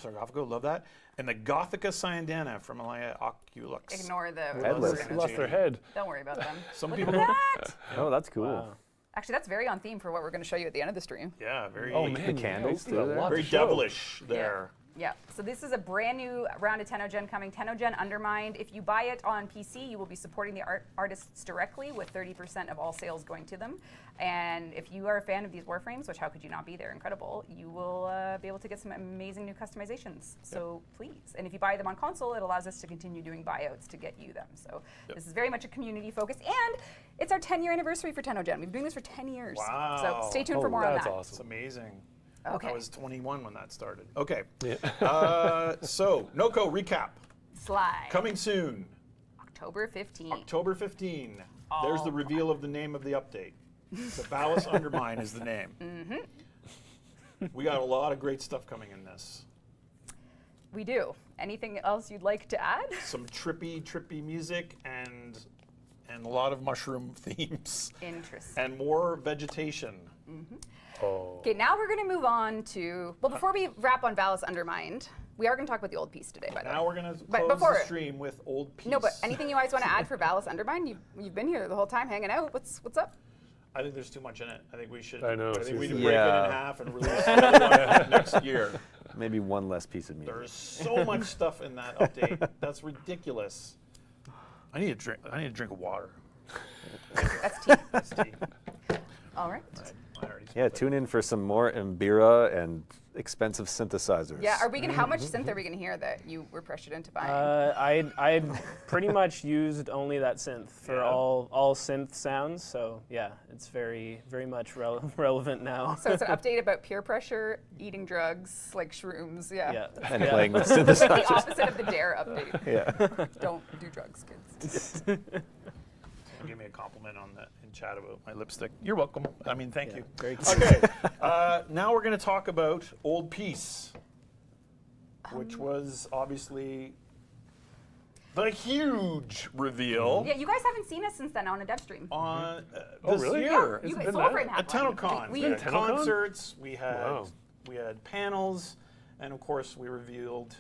sarcophago, love that. And the Gothica Cyandana from Alaya Oculux. Ignore the Headless. Lost their head. Don't worry about them. Some Look people. at that. Oh, that's cool. Wow. Actually, that's very on theme for what we're going to show you at the end of the stream. Yeah, very. Oh man, the candles. still a lot Very to show. devilish there. Yeah, so this is a brand new round of TennoGen coming. TennoGen Undermined. If you buy it on PC, you will be supporting the artists directly with 30% of all sales going to them. And if you are a fan of these Warframes, which how could you not be? They're incredible. You will be able to get some amazing new customizations. So please. And if you buy them on console, it allows us to continue doing buyouts to get you them. So this is very much a community focus. And it's our 10-year anniversary for TennoGen. We've been doing this for 10 years. Wow. So stay tuned for more on that. That's awesome. It's amazing. Okay. I was 21 when that started. Okay. Yeah. So, Noko recap. Slide. Coming soon. October 15th. October 15. There's the reveal of the name of the update. The Valis Undermine is the name. We got a lot of great stuff coming in this. We do. Anything else you'd like to add? Some trippy music and a lot of mushroom themes. Interesting. And more vegetation. Oh. Okay, now we're going to move on to, well, before we wrap on Valis Undermined, we are going to talk about the old piece today, by the way. Now we're going to But close before- the stream with Old Piece. No, but anything you guys want to add for Valis Undermined? You've been here the whole time hanging out. What's up? I think there's too much in it. I think we should. I know, I think we seriously. need to break it Yeah. in half and release another one next year. Maybe one less piece of music. There's so much stuff in that update. That's ridiculous. I need a drink of water. That's tea. That's tea. All right. I already Yeah, smelled it. tune in for some more Mbira and expensive synthesizers. Yeah, are we going to, how much synth are we going to hear that you were pressured into buying? I pretty much used only that synth for Yeah. all synth sounds. So yeah, it's very much relevant now. So it's an update about peer pressure, eating drugs, like shrooms, yeah. Yeah. And playing with It's like the synthesizers. opposite of the DARE update. Yeah. Don't do drugs, kids. Give me a compliment on that in chat about my lipstick. You're welcome. I mean, thank you. Very cute. Okay, now we're going to talk about Old Peace, which was obviously the huge reveal Yeah, you guys haven't seen us since then on a dev stream. on Oh, this really? year. You Has it guys, been Warframe that? had At one. TennoCon, We we had TennoCon? concerts, we Wow. had panels, and of course we revealed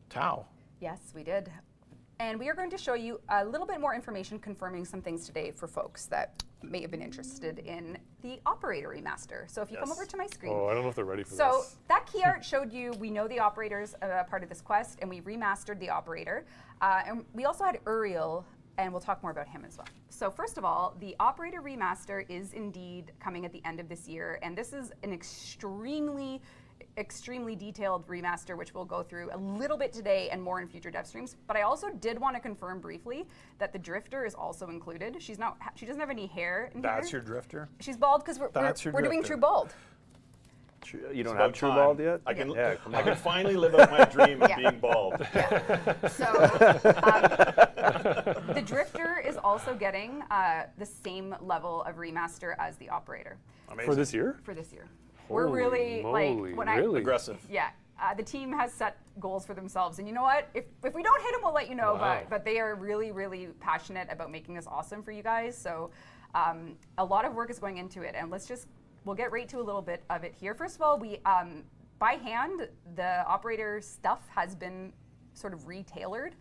Tau. Yes, we did. And we are going to show you a little bit more information confirming some things today for folks that may have been interested in the Operator remaster. So if you come Yes. over to my screen. Oh, I don't know if they're ready for So this. that key art showed you, we know the Operator's part of this quest, and we remastered the Operator. And we also had Uriel, and we'll talk more about him as well. So first of all, the Operator remaster is indeed coming at the end of this year, and this is an extremely detailed remaster, which we'll go through a little bit today and more in future dev streams. But I also did want to confirm briefly that the Drifter is also included. She doesn't have any hair in That's here. your drifter? She's bald because That's your we're doing drifter. True Bald. You don't It's have about True time. Bald yet? I can, Yeah, come I on. can finally live out my dream of Yeah. being bald. So the Drifter is also getting the same level of remaster as the Operator Amazing. For this year? for this year. We're Holy really moly, like when really? Aggressive. Yeah, the team has set goals for themselves, and you know what? If we don't hit them, we'll let you know. Wow. But they are really passionate about making this awesome for you guys. So a lot of work is going into it, and we'll get right to a little bit of it here. First of all, we by hand the Operator stuff has been sort of retailored.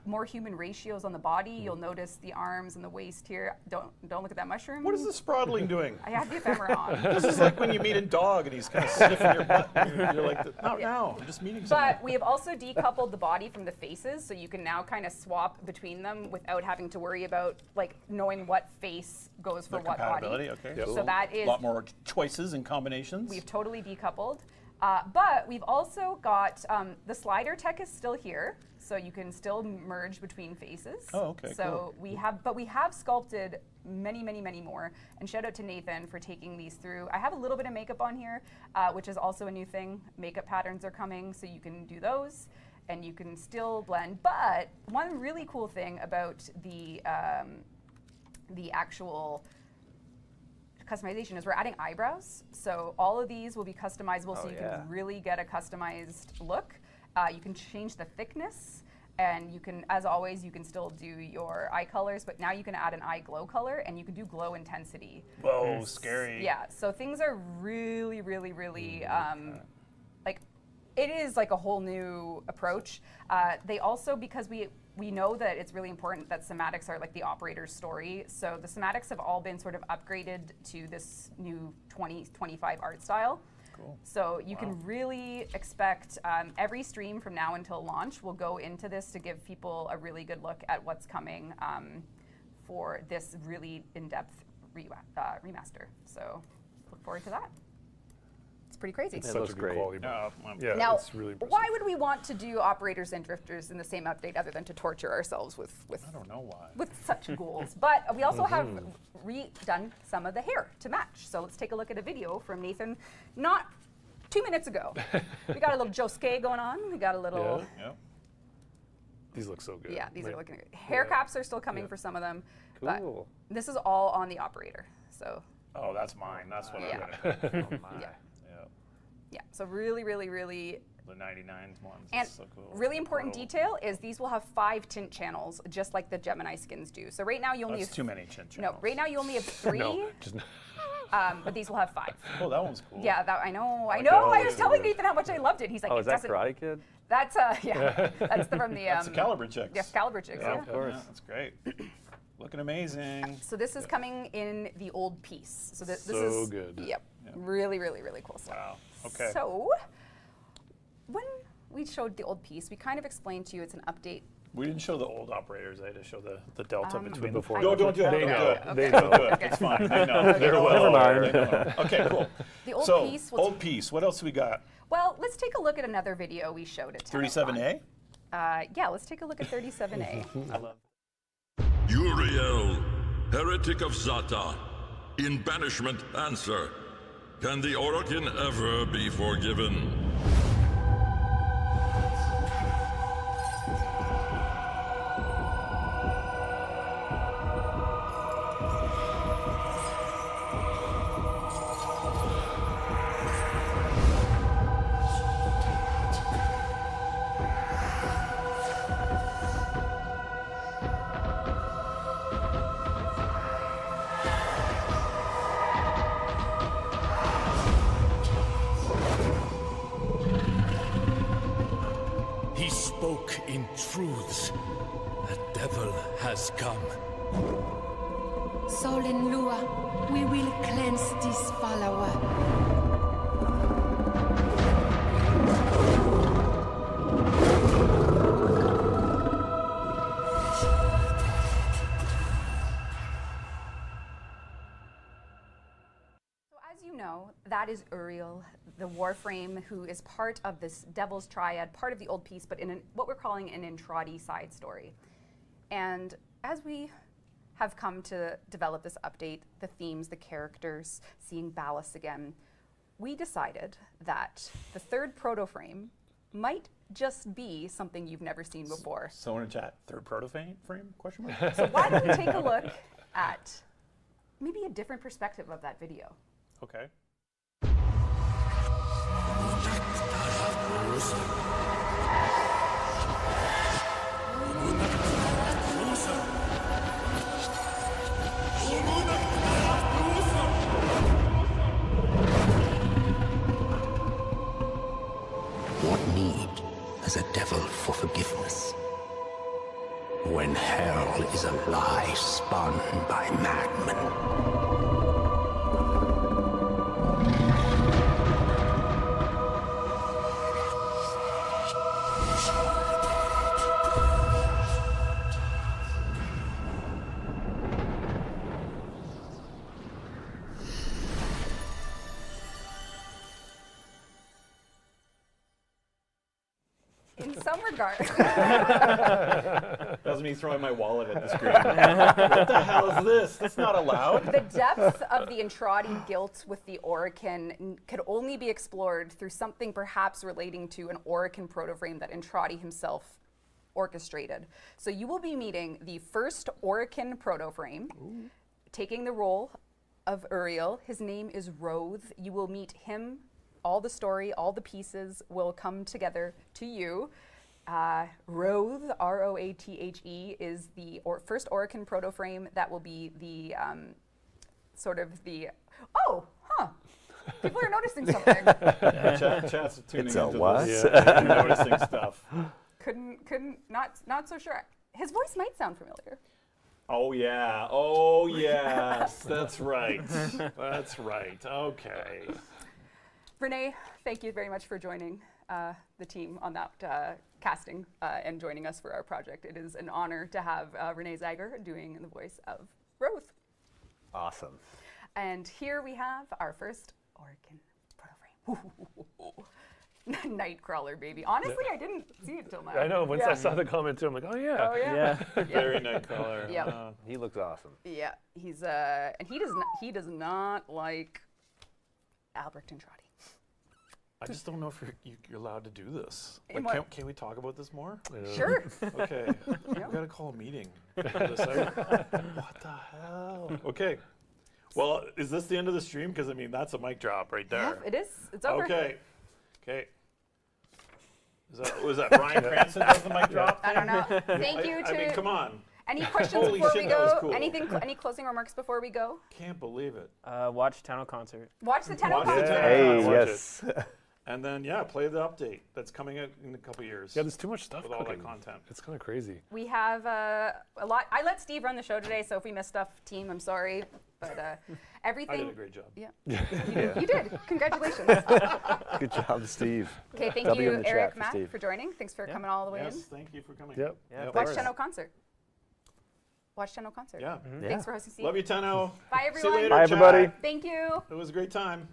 More human ratios on the body. You'll notice the arms and the waist here. Don't look at that mushroom. What is the Sprodling doing? I have the ephemera on. This is like when you meet a dog and he's kind of sniffing your butt. You're like, no, I'm just meeting someone. But we have also decoupled the body from the faces, so you can now kind of swap between them without having to worry about like knowing what face goes for The what compatibility, body. okay. Yep. So that A is, lot more choices and combinations. we've totally decoupled. But we've also got, the slider tech is still here, so you can still merge between faces. Oh, okay, So we have sculpted many more. And shout out to Nathan for taking these through. I have a little bit of makeup on here, which is also a new thing. Makeup patterns are coming, so you can do those, and you can still blend. But one really cool thing about the actual customization is we're adding eyebrows. So all of these will be customizable, so you can really get a customized look. You can change the thickness, and you can, as always, you can still do your eye colors, but now you can add an eye glow color, and you can do glow intensity. Whoa, scary. Yeah, so things are really, like, It is like a whole new approach. They also, because we know that it's really important that somatics are like the operator's story. So the somatics have all been sort of upgraded to this new 2025 art style. Cool. So you can really expect every stream from now until launch will go into this to give people a really good look at what's coming for this really in-depth remaster. So look forward to that. It's pretty crazy. It Such looks a good great. quality. Yeah, Now, it's really impressive. why would we want to do operators and drifters in the same update other than to torture ourselves with I don't know why. with such goals? But we also have redone some of the hair to match. So let's take a look at a video from Nathan, not 2 minutes ago. We got a little Josuke going on. We got a little, Yeah. These look so good. yeah, these are Like, looking great. Hair yeah. caps are still coming Yeah. for some of them. Cool. But this is all on the operator. So Oh, that's mine. That's what Yeah. I'm gonna. Oh my. yeah, Yeah. yeah. So really, really, really. The 99s ones. And It's so cool. really important Pro. detail is these will have 5 tint channels, just like the Gemini skins do. So right now you only That's have too many chin no. channels. Right now you only have 3, No, just but these will have 5. Oh, that one's cool. Yeah, that I know. I Okay, know. I'll I leave was it telling there. Nathan how much I loved it. He's like, oh, it is that doesn't. Karate Kid? That's yeah. That's from the That's the caliber chicks. Yes, caliber chicks. Yeah, Yeah. Of course. yeah, that's great. Looking amazing. So this is coming in the old piece. So this So is good. Yep. Yep. Really, really, really cool stuff. Wow. Okay. So when we showed the old piece, we kind of explained to you it's an update. We didn't show the old operators. I had to show the delta between before No, and don't do it. after. Don't They do know. it. They Don't know. do it. Okay. It's fine. They know. They know Never well. mind. They know. Okay, cool. The old So, piece will old piece. What else we got? Well, let's take a look at another video we showed at 37A? Yeah, let's take a look at 37A. I love Uriel, heretic of Zata, in banishment answer. Can the Orokin ever be forgiven? He spoke in truths. The devil has come. Sol and Lua, we will cleanse this follower. So as you know, that is Uriel, the Warframe, who is part of this Devil's Triad, part of the old piece, but in what we're calling an Intradi side story. And as we have come to develop this update, the themes, the characters, seeing Ballas again, we decided that the third proto-frame might just be something you've never seen before. Someone in chat. Third proto-frame? Question mark? So why don't we take a look at maybe a different perspective of that video? Okay. What need has a devil for forgiveness? When hell is a lie spun by madmen. In some regard, That was me throwing my wallet at the screen. What the hell is this? That's not allowed. the depth of the Intradi guilt with the Orokin could only be explored through something perhaps relating to an Orokin proto-frame that Intradi himself orchestrated. So you will be meeting the first Orokin proto-frame, taking the role of Uriel. His name is Roth. You will meet him. All the story, all the pieces will come together to you. Roth, R-O-A-T-H-E, is the first Orokin proto-frame that will be the sort of the, oh, huh. People are noticing something. Chat's tuning It's a into what? this. Yeah, noticing stuff. Not so sure. His voice might sound familiar. Oh yeah. Oh yes. That's right. That's right. Okay. Renee, thank you very much for joining the team on that casting and joining us for our project. It is an honor to have Renee Zager doing the voice of Rose. Awesome. And here we have our first Orkin Warframe. Nightcrawler, baby. Honestly, I didn't see it till now. I know. Once I saw the comment too, I'm like, oh yeah. Oh yeah. Yeah. Very Nightcrawler. Yeah. He looks awesome. Yeah. He's and he does not like Albert Andrade. I just don't know if you're allowed to do this. In Like, what? can we talk about this more? Sure. Okay. We gotta call a meeting. What the hell? Okay. Well, is this the end of the stream? Because I mean, that's a mic drop right there. Yep, it is. It's over. Okay. Okay. Was that Brian Cranston does the mic drop? I don't know. Thank you I mean, come on. Any questions Holy before shit, we that was go? cool. Any closing remarks before we go? Can't believe it. Watch Tenno concert. Watch the tenno Watch the concert. tenno. Hey, Watch yes. And then play the update that's coming out in a couple years. Yeah, there's too much stuff with all cooking. that content. It's kind of crazy. We have a lot. I let Steve run the show today, so if we missed stuff, team, I'm sorry. But everything. I did a great job. Yeah. Yeah. You did. Congratulations. Good job, Steve. Okay, thank W you, in the chat Eric, for Matt, Steve. for joining. Thanks for coming all the way Yes, in. thank you for coming. Yep. Yeah, Yep. Watch course. Tenno concert. Watch Tenno concert. Yeah. Thanks for hosting, Steve. Love you, Tenno. Bye, See everyone. you later, Bye, everybody. chat. Thank you. It was a great time.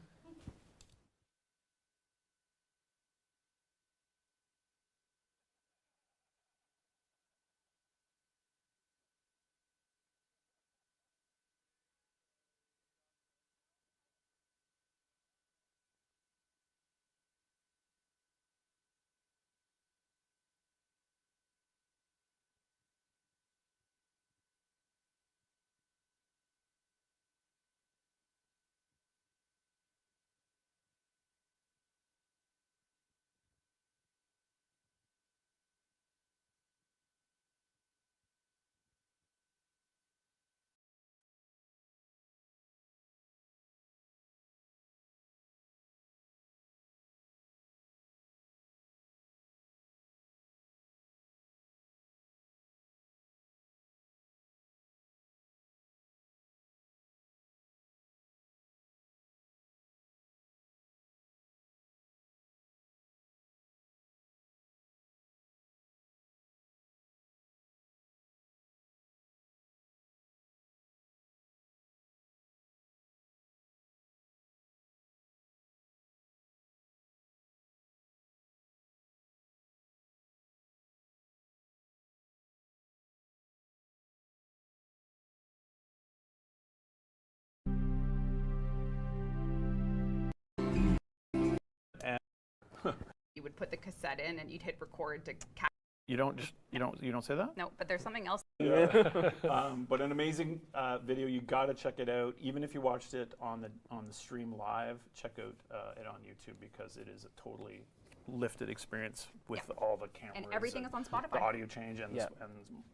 You would put the cassette in, and you'd hit record to cap. You don't say that? No, but there's something else. But an amazing video. You got to check it out. Even if you watched it on the stream live, check out it on YouTube because it is a totally lifted experience with all the cameras. And everything is on Spotify. The audio change and, Yeah. and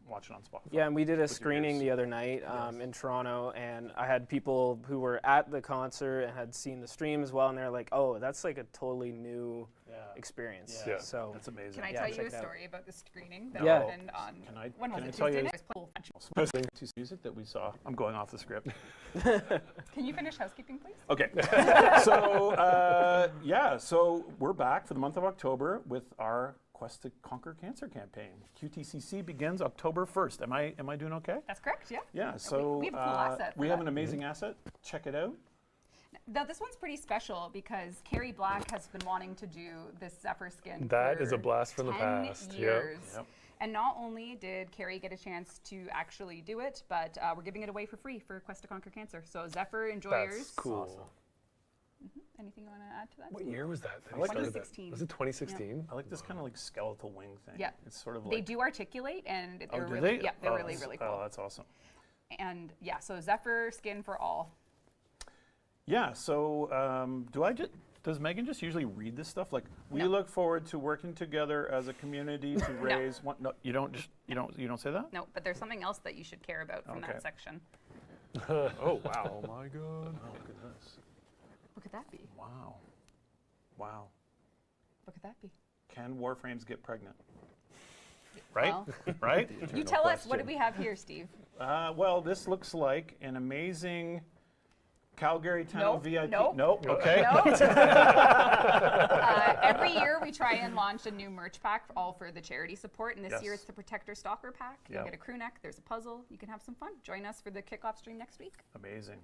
watch it on Spotify. Yeah, and we did a your screening ears. the other night in Toronto, and I had people who were at the concert and had seen the stream as well, and they're like, "Oh, that's like a totally new experience." Yeah. So That's amazing. Can I Yeah, tell you check a it out. story about the screening that Yeah. happened on? Can I- when was can I it? tell you- Tuesday night? Listening to music that we saw. I'm going off the script. Can you finish housekeeping, please? Okay. So we're back for the month of October with our Quest to Conquer Cancer campaign. QTCC begins October 1st. Am I doing okay? That's correct. Yeah. Yeah. So we have a cool asset for we have that. an amazing asset. Check it out. Now, this one's pretty special because Carrie Black has been wanting to do this Zephyr skin. That for is a blast from the 10 past. Yep. Years. Yep. And not only did Carrie get a chance to actually do it, but we're giving it away for free for Quest to Conquer Cancer. So Zephyr enjoyers. That's cool. Anything you want to add to that? What year was that? That like started 2016. That? Was it 2016? I like this kind of like skeletal wing thing. Yeah. It's sort of They like. do articulate, and Oh, they're do really, they? yeah, they're Oh, really, that's- really cool. Oh, that's awesome. And yeah, so Zephyr skin for all. Yeah. So does Megan just usually read this stuff? Like, we No. look forward to working together as a community to raise. No, you don't say that. No, but there's something else that you should care about from Okay. that section. Oh wow. Oh my god. Oh goodness. could that be? Wow. Wow. What could that be? Can Warframes get pregnant? Right? Well, Right? you tell us, what do we have here, Steve? Well, this looks like an amazing Calgary Tenno Nope, VIP. nope. Okay. No. Every year we try and launch a new merch pack, all for the charity support. And this year Yes. it's the Protector Stalker pack. You Yep. get a crew neck. There's a puzzle. You can have some fun. Join us for the kickoff stream next week. Amazing.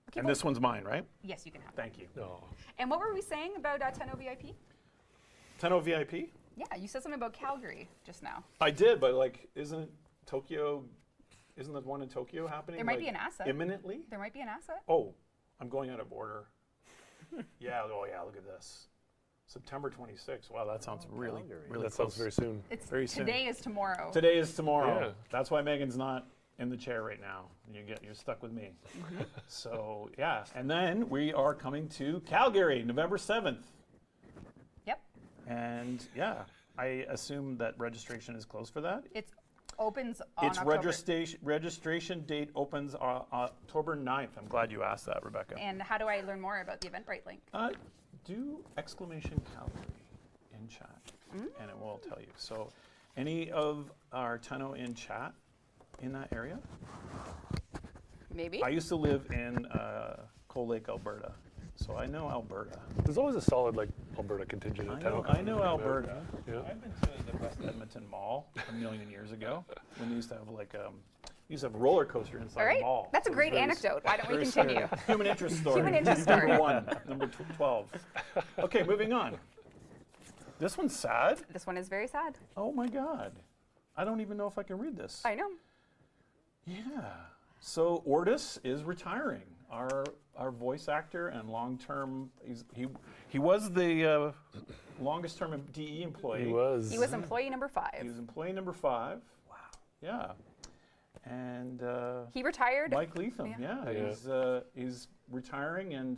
Okay, And well- this one's mine, right? Yes, you can have. Thank you. No. And what were we saying about Tenno VIP? Tenno VIP? Yeah, you said something about Calgary just now. I did, but like, isn't the one in Tokyo happening? There might like, be an asset. Imminently? There might be an asset. Oh, I'm going out of order. Yeah, oh yeah, look at this. September 26th. Wow, that sounds really That close. sounds very soon. It's Very soon. today is tomorrow. Today is tomorrow. Yeah. That's why Megan's not in the chair right now. You're stuck with me. So yeah, and then we are coming to Calgary, November 7th. Yep. And yeah, I assume that registration is closed for that. It opens on Its October. registration date opens October 9th. I'm glad you asked that, Rebecca. And how do I learn more about the Eventbrite link? Do exclamation Calgary in chat, and it will tell you. So, any of our Tenno in chat in that area? Maybe. I used to live in Cold Lake, Alberta, so I know Alberta. There's always a solid like Alberta contingent at Tenno. I know Alberta. Yeah. I've been to the West Edmonton Mall a million years ago when they used to have like a roller coaster inside All right. the mall. That's a It was great very anecdote. Why don't we very continue? Human interest story. Human interest Number story. 1, number 12. Okay, moving on. This one's sad. This one is very sad. Oh my God. I don't even know if I can read this. I know. Yeah. So Ortis is retiring. Our voice actor and long-term, he was the longest-term DE employee. He was. He was employee number 5. He was employee number 5. Wow. Yeah. And He retired. Mike Leatham, Yeah. he's retiring, and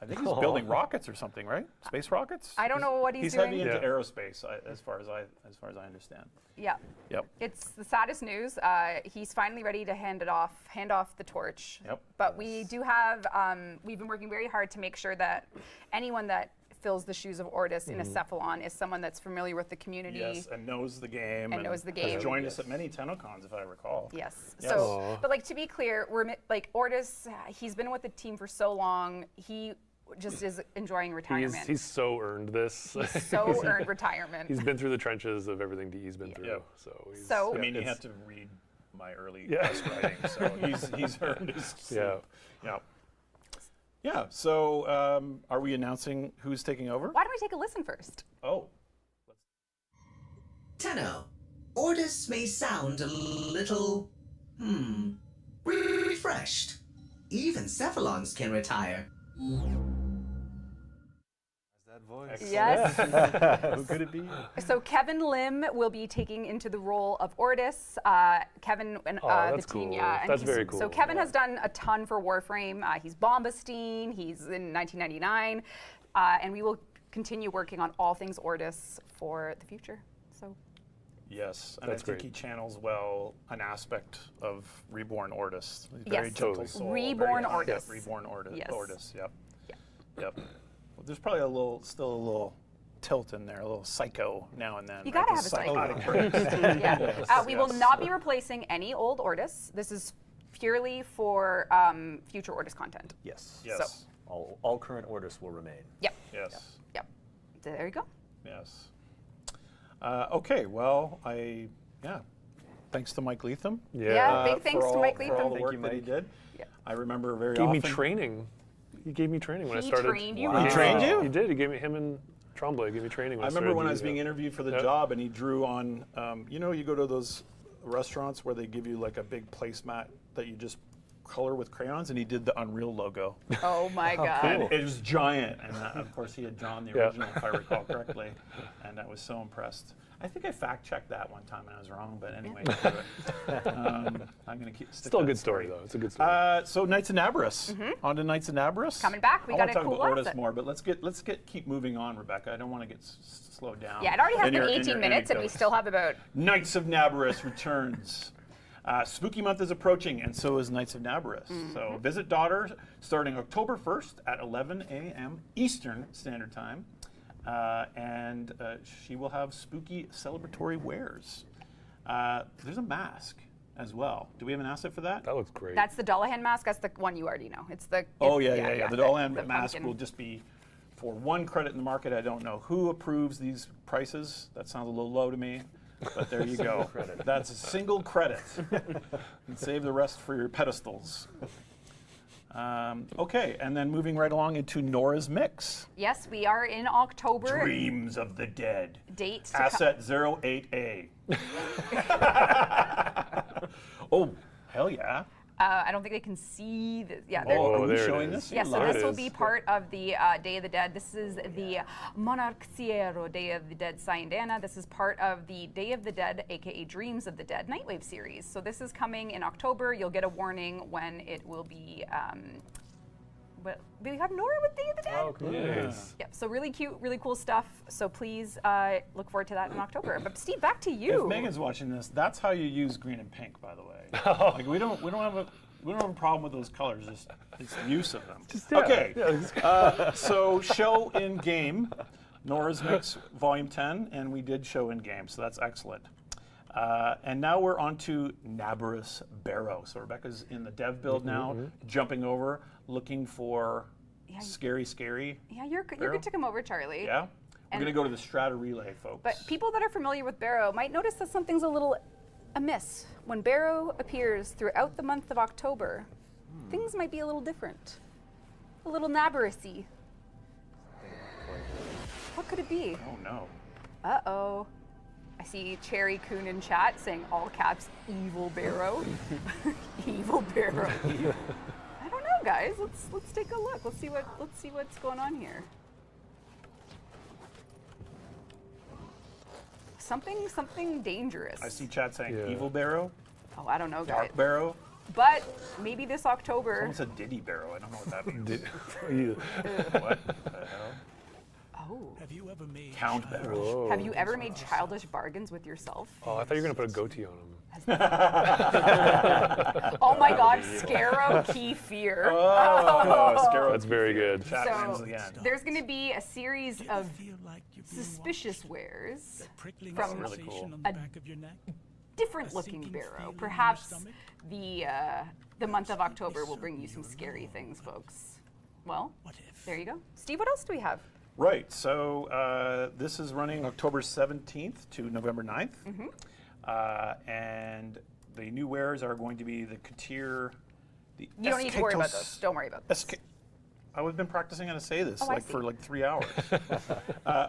I think he's building rockets or something, right? Space rockets. I don't know what he's He's doing. heavy into Yeah. aerospace, as far as I understand. Yeah. Yep. It's the saddest news. He's finally ready to hand off the torch. Yep. But we do have, we've been working very hard to make sure that anyone that fills the shoes of Ortis in a Cephalon is someone that's familiar with the community. Yes, and knows the game. And knows the game. Has joined us at many TennoCons, if I recall. Yes. Yes. So, Aw. but like to be clear, like Ortis, he's been with the team for so long. He just is enjoying retirement. He's so earned this. so earned retirement. He's been through the trenches of everything DE's been through. Yep. So, he's, So- I mean, you it's- had to read my early Yeah. test writing, so he's earned his sleep. Yeah. Yeah. Yeah. So, are we announcing who's taking over? Why don't we take a listen first? Oh. Tenno, Ortis may sound a little, refreshed. Even Cephalons can retire. That voice. Yes. Who could it be? So Kevin Lim will be taking into the role of Ortis. Kevin and that's the team, cool. yeah. And That's he's- very cool. So Kevin has done a ton for Warframe. He's Bombastine. He's in 1999, and we will continue working on all things Ortis for the future. So Yes, and That's I think great. he channels well an aspect of Reborn Ortis. He's very Yes. gentle Totally. soul. Reborn very, Ortis. Yeah, Reborn Ortis. Yes. Ortis. Yep. Yep. Well, there's probably still a little tilt in there, a little psycho now and then. You right? gotta The have a psycho. psychotic breaks. yeah. We will yes. not be replacing any old Ortis. This is purely for future Ortis content. Yes. Yes. All current orders will remain. Yep. Yes. Yep. There you go. Yes. Okay. Well, thanks to Mike Leatham. Yeah, big thanks for to all, Mike for all Leatham. the Thank work you, that he Mike. did. Yeah. I remember very Gave often. me training. He gave me training when He I started. trained you? He trained you? He did. He gave me him and Tremblay gave me training. When I remember started when I was using being it. interviewed for the Yep. job, and he drew on. You go to those restaurants where they give you like a big placemat that you just color with crayons, and he did the Unreal logo. Oh my God. And it was giant, and of course he had drawn the Yeah. original, if I recall correctly, and I was so impressed. I think I fact-checked that one time and I was wrong, but anyway, screw it. I'm going to stick Still a to good that story though. It's a good story. So Knights of Nabrus. On to Knights of Nabrus. Coming back, we I got want a to talk cool about Ortis asset. more, but let's keep moving on, Rebecca. I don't want to get slowed down. Yeah, it already has in been your- in 18 your minutes, and we anecdotes. still have about. Knights of Nabrus returns. Spooky month is approaching, and so is Knights of Nabarus. So visit Daughter starting October 1st at 11 a.m. Eastern Standard Time. And she will have spooky celebratory wares. There's a mask as well. Do we have an asset for that? That looks great. That's the Dullahan mask. That's the one you already know. It's the. Oh, yeah. The Dullahan the mask pumpkin. will just be for one credit in the market. I don't know who approves these prices. That sounds a little low to me. But there you go. That's a single credit. And save the rest for your pedestals. Okay, and then moving right along into Nora's Mix. Yes, we are in October. Dreams of the Dead. Date to Asset 08A. Oh, hell yeah. I don't think they can see the. Yeah. Oh, are we there it showing is. this? Yeah, so There this it will is. be part of the Day of the Dead. This is the Monarchiero Day of the Dead Sayandana. This is part of the Day of the Dead, aka Dreams of the Dead Nightwave series. So this is coming in October. You'll get a warning when it will be. But we have Nora with Day of the Dead. Oh, cool. Nice. Yep. So really cute, really cool stuff. So please look forward to that in October. But Steve, back to you. If Megan's watching this, that's how you use green and pink, by the way. Like we don't have a problem with those colors. It's the use of them. Okay. So show in game, Nora's Mix Volume 10, and we did show in game, so that's excellent. And now we're on to Nabarus Barrow. So Rebecca's in the dev build now, jumping over, looking for scary. Yeah, you're good to come over, Charlie. Yeah? We're going to go to the Strata Relay, folks. But people that are familiar with Barrow might notice that something's a little amiss. When Barrow appears throughout the month of October, things might be a little different. A little Nabarus-y. What could it be? Oh, no. Uh-oh. I see Cherry Coon in chat saying all caps, evil Barrow. Evil Barrow. I don't know, guys. Let's take a look. Let's see what's going on here. Something dangerous. I see chat saying Yeah. Evil Barrow, Oh, I don't know, guys. Dark Barrow. But maybe this October. Someone said Diddy Barrow. I don't know what that means. You- What the hell? Oh. Have you ever made Count Barrow. Whoa. Have you ever made childish bargains with yourself? Oh, I thought you were going to put a goatee on him. Oh my God, Scarrow Key Fear. Oh, Scarrow. That's very good. Chat So- wins again. There's going to be a series of feel like you've been suspicious watched? wares That prickling from really cool. sensation on the a back of your neck? different A looking sinking barrow. feeling in your Perhaps stomach? the month of October will bring you some scary things, folks. Well, What if? there you go. Steve, what else do we have? Right. So this is running October 17th to November 9th. And the new wares are going to be the Katir. The You don't need to worry about Escatos- those. Don't worry about those. I've been practicing how to say this Oh, I for see. like 3 hours.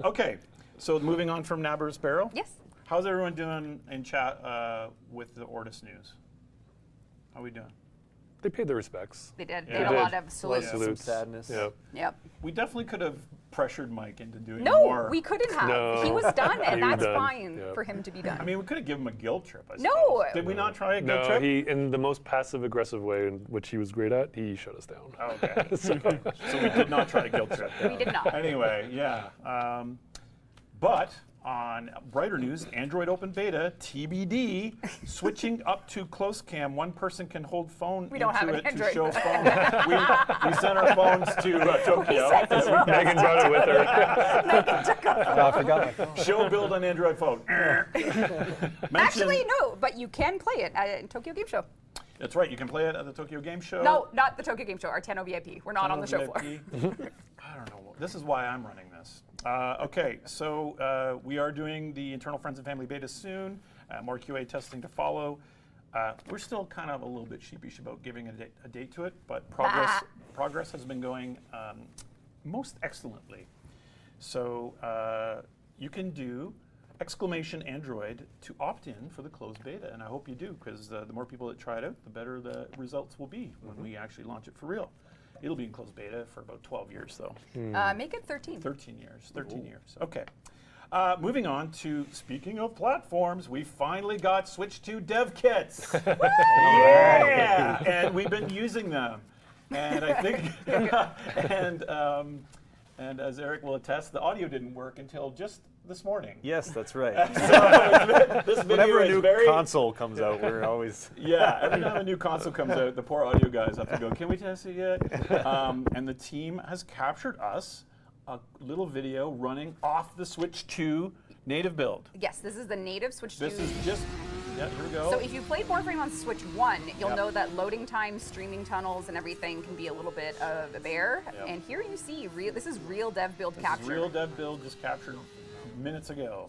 Okay. So moving on from Nabarus Barrow. Yes. How's everyone doing in chat with the Ortis news? How are we doing? They paid their respects. They did. They Yeah. did a They lot did. of salutes. Some Salutes. sadness. Yep. Yep. We definitely could have pressured Mike into doing No, more. we couldn't have. No. He was done, and He was that's done. fine Yep. for him to be done. I mean, we could have given him a guilt trip. I No. suppose. Did we not try a guilt No, trip? he, in the most passive-aggressive way, in which he was great at, he shut us down. Oh, okay. So we did not try a guilt trip. We did not. Anyway, yeah. But on brighter news, Android Open Beta TBD, switching up to close cam. One person can hold phone We don't into have an it Android. to show phone. we sent our phones to Tokyo. Megan brought it with her. I forgot my phone. Show build on Android phone. Actually, no, but you can play it at Tokyo Game Show. That's right. You can play it at the Tokyo Game Show. No, not the Tokyo Game Show, our Tenno VIP. We're not on the show floor. I don't know. This is why I'm running this. Okay, so we are doing the internal friends and family beta soon. More QA testing to follow. We're still kind of a little bit sheepish about giving a date to it, but progress has been going most excellently. So you can do !Android to opt in for the closed beta, and I hope you do, because the more people that try it out, the better the results will be when we actually launch it for real. It'll be in closed beta for about 12 years, though. Make it 13. 13 years. 13 years. Okay. Moving on to, speaking of platforms, we finally got Switch 2 dev kits. Yeah! And we've been using them. And I think, And as Eric will attest, the audio didn't work until just this morning. Yes, that's right. This video Whenever a is new very console comes out, we're always. Yeah, every time a new console comes out, the poor audio guys have to go, can we test it yet? And the team has captured us a little video running off the Switch 2 native build. Yes, this is the native Switch 2. This is just, yeah, here we go. So if you played Warframe on Switch 1, you'll Yep. know that loading times, streaming tunnels, and everything can be a little bit of a bear. Yep. And here you see, this is real dev build This capture. is real dev build just captured minutes ago.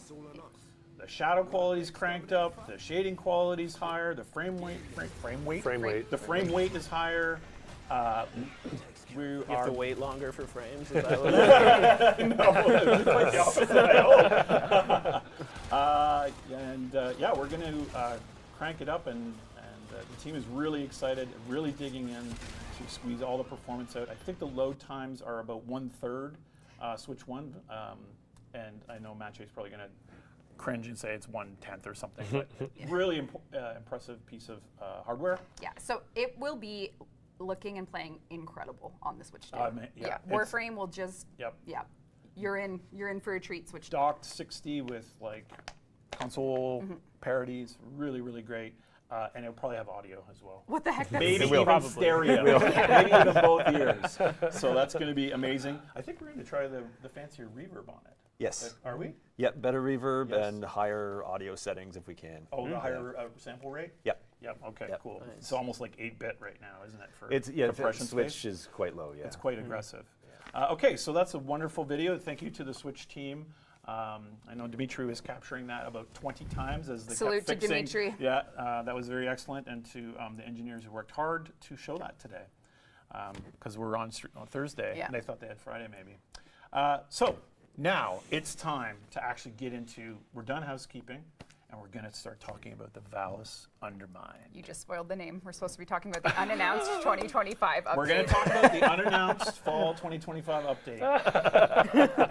The shadow quality's cranked up, the shading quality's higher, the frame weight, the frame weight is higher. We You have are to wait longer for frames. Is that what no, it's quite the opposite, I hope. Yeah, we're going to crank it up, and the team is really excited, really digging in to squeeze all the performance out. I think the load times are about 1/3 Switch 1, and I know Matchay's probably going to cringe and say it's 1/10 or something, but really impressive piece of hardware. Yeah, so it will be looking and playing incredible on the Switch 2. Yeah, Warframe will just, Yep. yeah, you're in for a treat, Switch 2. Docked 60 with like console parodies, really, really great. And it'll probably have audio as well. What the heck? Maybe will. even Probably. stereo. Maybe even both ears. So that's going to be amazing. I think we're going to try the fancier reverb on it. Yes. Are we? Yep, better reverb Yes. and higher audio settings if we can. Oh, the higher sample rate? Yep. Yep, okay, Yep. cool. It's almost like 8-bit right now, isn't it? For It's the compression Switch space? is quite low. Yeah. It's quite aggressive. Okay, so that's a wonderful video. Thank you to the Switch team. I know Dimitri was capturing that about 20 times as they Salute kept to fixing. Dimitri. Yeah, that was very excellent, and to the engineers who worked hard to show that today, because we're on Thursday, Yeah. and they thought they had Friday maybe. So now it's time to actually get into, we're done housekeeping, and we're going to start talking about the Valis Undermine. You just spoiled the name. We're supposed to be talking about the unannounced 2025 update. We're going to talk about the unannounced fall 2025 update.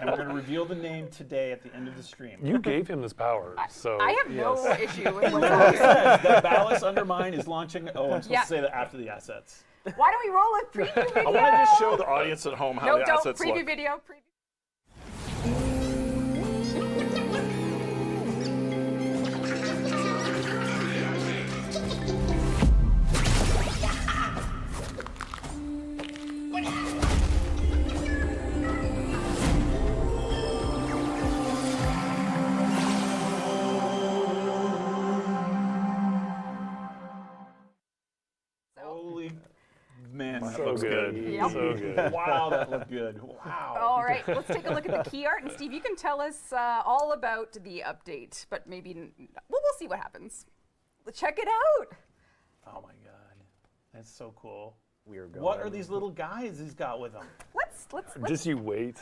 And we're going to reveal the name today at the end of the stream. You gave him this power, so I have no issue with what's It on here. says that Valis Undermine is launching. Oh, I'm supposed Yeah. to say that after the assets. Why don't we roll a preview video? I want to just show the audience at home how No, the don't. assets Preview look. video. Holy man, that so looks good. good. Yep. So good. Wow, that looked good. Wow. All right, let's take a look at the key art. And Steve, you can tell us all about the update, but maybe we'll see what happens. Let's check it out. Oh my God, that's so cool. We're going. What are these little guys he's got with him? Let's just you wait.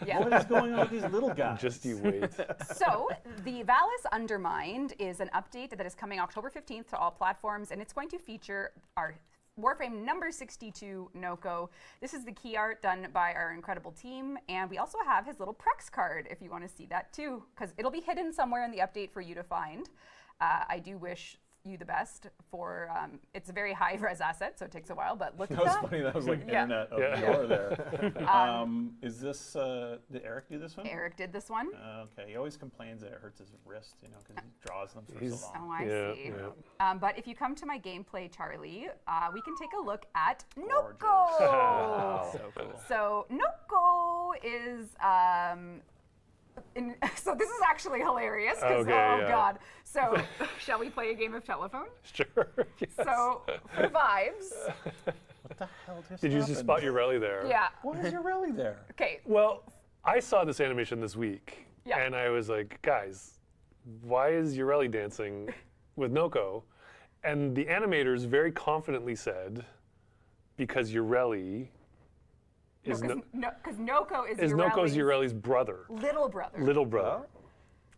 yeah. What is going on with these little guys? Just you wait. So, the Valis Undermined is an update that is coming October 15th to all platforms, and it's going to feature our Warframe number 62 Noko. This is the key art done by our incredible team, and we also have his little Prex card if you want to see that too, because it'll be hidden somewhere in the update for you to find. I do wish you the best for, it's a very high res asset, so it takes a while, but look at That was that. funny. That was like Yeah. internet of Yeah. yore there. Is this? Did Eric do this one? Eric did this one. Okay. He always complains that it hurts his wrist, you know, because he draws them for He's- so Oh, long. I Yeah, see. yeah. But if you come to my gameplay, Charlie, we can take a look at Gorgeous. Noko. So cool. So Noko is, so this is actually hilarious. 'Cause, Okay, oh yeah. God. So shall we play a game of telephone? Sure. Yes. So for vibes, What the hell just Did you just happened? spot your rally there? yeah. What is your rally there? Okay. Well, I saw this animation this week, Yeah. and I was like, guys, why is Urelli dancing with Noko? And the animators very confidently said, because Urelli is, Because Noko is Noko's Urelli's Urelli's brother, little brother. little brother.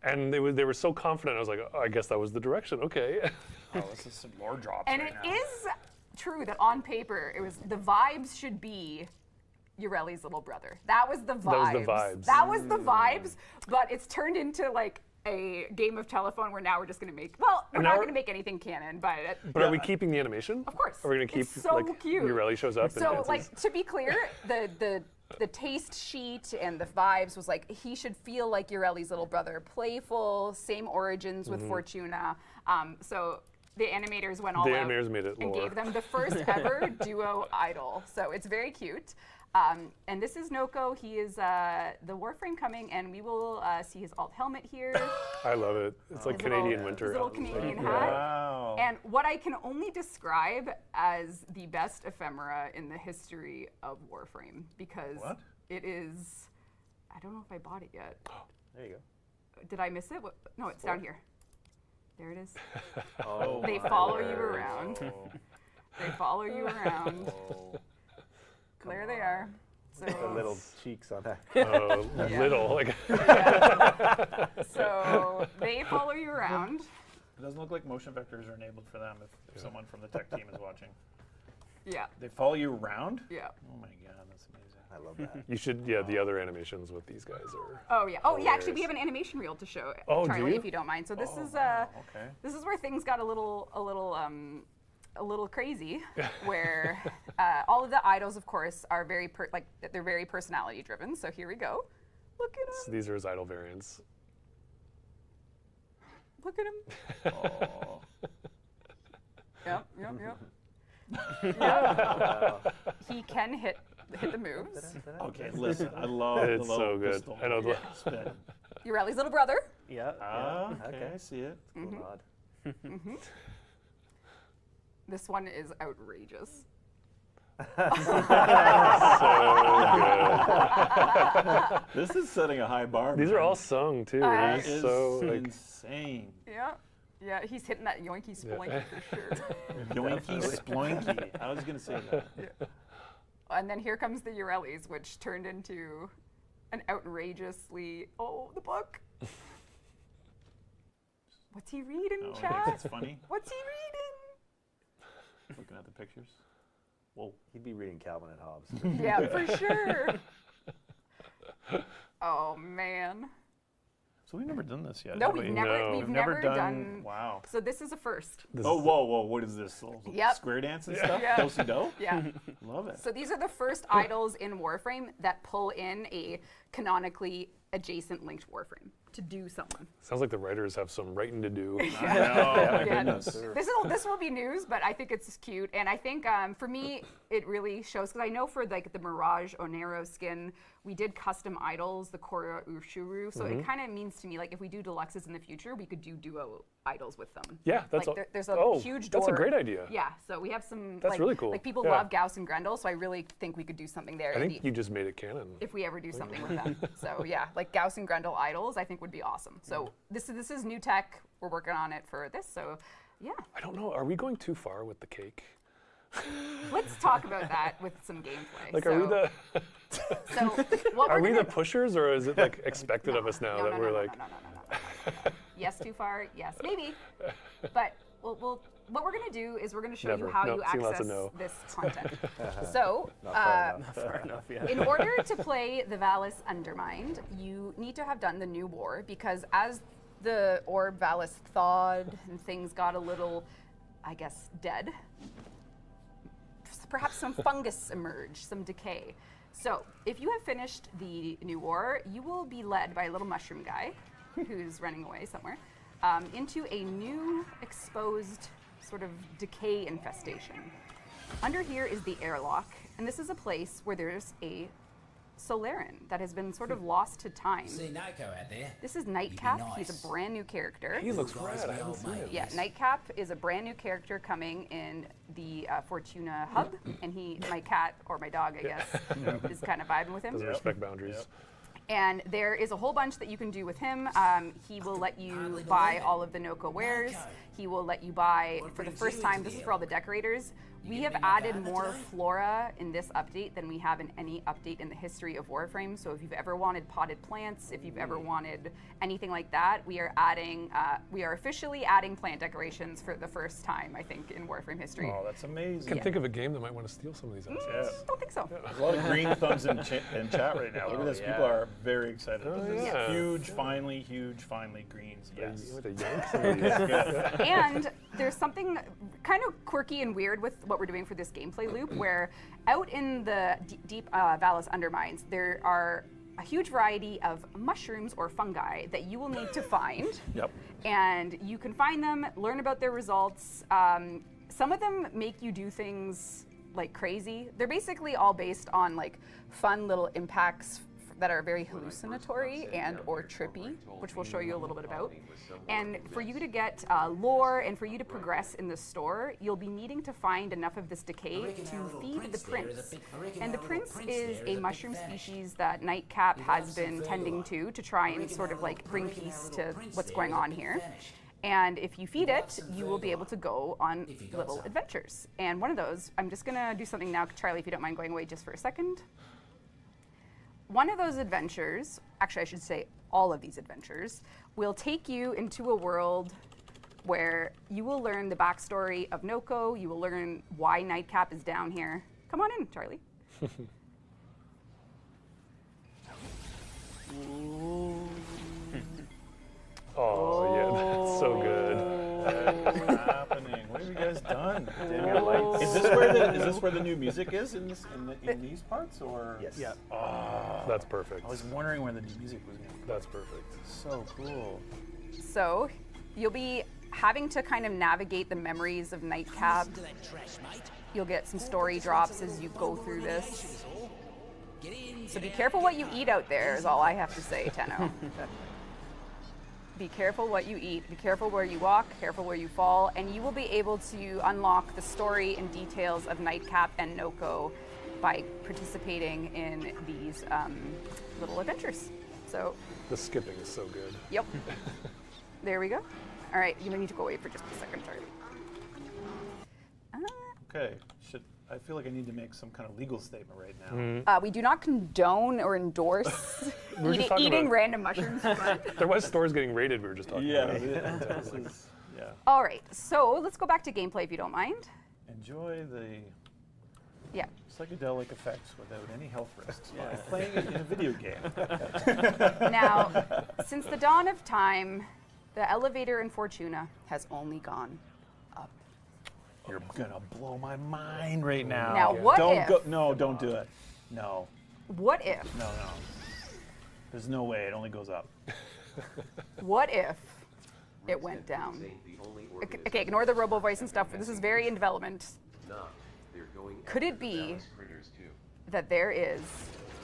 And they were so confident, I was like, oh, I guess that was the direction, okay. Oh, this is some lore drops And right it now. is true that on paper, it was the vibes should be Urelli's little brother. That was the vibes. was the vibes. That was the vibes, but it's turned into like a game of telephone where now we're just going to make, well, we're And not now going to make anything canon, but But are we keeping the animation? Of course. Are we going to keep, It's so like, cute. Urelli shows up and so dances? like to be clear, the the taste sheet and the vibes was like he should feel like Ureli's little brother, playful, same origins with Fortuna. So the animators went all The out animators made it and lore. gave them the first ever duo idol. So it's very cute. And this is Noko. He is the Warframe coming, and we will see his alt helmet here. I love it. It's like His Canadian little, winter. His little Canadian hat. Wow. And what I can only describe as the best ephemera in the history of Warframe, because What? it is, I don't know if I bought it yet. There you go. Did I miss it? What, no, it's down here. There it is. Oh, They my follow you word. around. They follow you around. Oh, There they are. So, the little cheeks on that. Oh, little. Like so they follow you around. It doesn't look like motion vectors are enabled for them if someone from the tech team is watching. Yeah, They follow you around? yeah. Oh my god, that's amazing. I love that. you should, the other animations with these guys are. Oh yeah. Oh yeah. Actually, we Hilarious. have an animation reel to show, Oh, do Charlie, you? if you don't mind. So this is Okay. this is where things got a little crazy, where all of the idols, of course, are very they're very personality driven. So here we go. Look at So him. these are his idol variants. Look at him. Oh. Yep. Yep. He can hit the moves. Okay, listen, I love the It's little so good. pistol. I know the- Yeah, spin. Ureli's little brother. Yeah. Ah, yeah, okay, I see it. Cool nod. This one is outrageous. This is setting a high bar. These are man. all sung too. That It's is so like insane. Yeah. Yeah, he's hitting that yoinky sploinky for sure. Yoinky sploinky. I was gonna say that. And then here comes the Urelis, which turned into an outrageously the book. What's he reading, Oh, chat? it's funny. What's he reading? Looking at the pictures. Whoa. He'd be reading Calvin and Hobbes. Yeah, for sure. Oh man. So we've never done this yet. No, have we've we? never No. we've We've never done. Wow. So this is a first. Oh, whoa. What is this? Little Yep. Square dance and stuff? Yeah. Do-si-do? Yeah. Love it. So these are the first idols in Warframe that pull in a canonically adjacent linked Warframe to do something. sounds like the writers have some writing to do. I know. My Yeah, goodness. This will be news, but I think it's cute, and I think for me it really shows because I know for like the Mirage Onero skin we did custom idols, the Korra Ushuru, so it kind of means to me like if we do deluxes in the future, we could do duo idols with them. Yeah, that's like there's a huge door. That's a great idea. Yeah, so we have some. That's like, really cool. Like people Yeah. love Gauss and Grendel, so I really think we could do something there. I think you just made it canon. if we ever do something with them. So yeah, like Gauss and Grendel idols, I think would be awesome. So this is new tech. We're working on it for this. So yeah, I don't know. Are we going too far with the cake? let's talk about that with some gameplay. Like, so, are we the So what are we're we gonna the pushers, or is it like expected of us now no, that no, we're no, like? no. Yes, too far. Yes, maybe. But we'll what we're gonna do is we're gonna show you Never. how Nope, you seen lots access of no. this content. So. Not far enough. Fair enough, yeah. In order to play the Valis Undermined, you need to have done the new war because as the orb Valis thawed and things got a little, I guess, dead, perhaps some fungus emerged, some decay. So if you have finished the new war, you will be led by a little mushroom guy who's running away somewhere into a new exposed sort of decay infestation. Under here is the airlock, and this is a place where there's a Solaran that has been sort of lost to time. See Niko out there? This is Nightcap. nice. He's a brand new character. He looks Guys, rad. I we haven't all seen made him. Yeah, Nightcap is a brand new character coming in the Fortuna hub, and my cat, or my dog, I guess, is kind of vibing with him. Doesn't respect boundaries. And there is a whole bunch that you can do with him. He will let you buy all of the Noko wares. He will let you buy, for the first time, this is for all the decorators, we have added more flora in this update than we have in any update in the history of Warframe. So if you've ever wanted potted plants, if you've ever wanted anything like that, we are officially adding plant decorations for the first time, I think, in Warframe history. Oh, that's amazing. Can think of a game that might want to steal some of these assets. Don't think so. There's a lot of green thumbs in chat right now. Look at this. yeah. People are very excited about this. yeah. Huge, finely greens. Yes. You want to yank some of these? And there's something kind of quirky and weird with what what we're doing for this gameplay loop, where out in the deep Valis Undermines, there are a huge variety of mushrooms or fungi that you will need to find. Yep. And you can find them, learn about their results. Some of them make you do things like crazy. They're basically all based on like fun little impacts that are very hallucinatory and or trippy, which we'll show you a little bit about. And for you to get lore and for you to progress in the store, you'll be needing to find enough of this decay to feed the prince. And the prince is a mushroom species that Nightcap has been tending to try and sort of like bring peace to what's going on here. And if you feed it, you will be able to go on little adventures. And one of those, I'm just gonna do something now, Charlie, if you don't mind going away just for a second. One of those adventures, actually I should say all of these adventures, will take you into a world where you will learn the backstory of Noko, you will learn why Nightcap is down here. Come on in, Charlie. Oh, yeah, that's so good. What's happening? What have you guys done? Dim your lights. Is this where the new music is in these parts, or? Yes. Yeah. That's perfect. I was wondering where the new music was going to That's perfect. So cool. So you'll be having to kind of navigate the memories of Nightcap. You'll get some story drops as you go through this. So be careful what you eat out there is all I have to say, Tenno. Be careful what you eat, be careful where you walk, careful where you fall, and you will be able to unlock the story and details of Nightcap and Noko by participating in these little adventures. So, The skipping is so good. yep. There we go. All right, you need to go away for just a second, Charlie. Okay. I feel like I need to make some kind of legal statement right now. We do not condone or endorse were just talking eating about- random mushrooms. But There was stores getting raided, we were just talking about. This is, yeah. all right, so let's go back to gameplay if you don't mind. Enjoy the Yeah. psychedelic effects without any health risks by playing it in a video game. Now, since the dawn of time, the elevator in Fortuna has only gone up. You're gonna blow my mind right now. Now, what don't if- go? No, don't do it. No, What if? no. There's no way. It only goes up. What if it went down? Okay, ignore the robo voice and stuff. This is very in development. Could it be that there is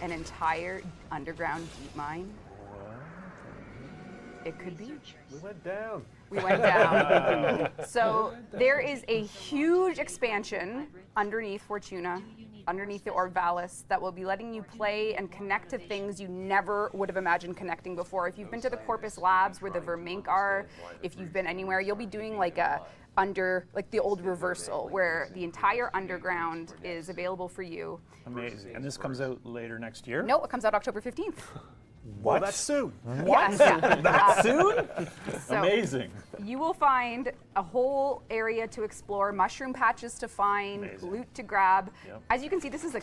an entire underground deep mine? It could be. We went down. We went down. So there is a huge expansion underneath Fortuna, underneath the Orb Valis, that will be letting you play and connect to things you never would have imagined connecting before. If you've been to the Corpus Labs where the Vermink are, if you've been anywhere, you'll be doing like the old reversal where the entire underground is available for you. Amazing. And this comes out later next year. No, it comes out October 15th. What? Well, that's soon. What? Yeah. That soon? So Amazing. You will find a whole area to explore, mushroom patches to find, Amazing. loot to grab. Yep. As you can see, this is a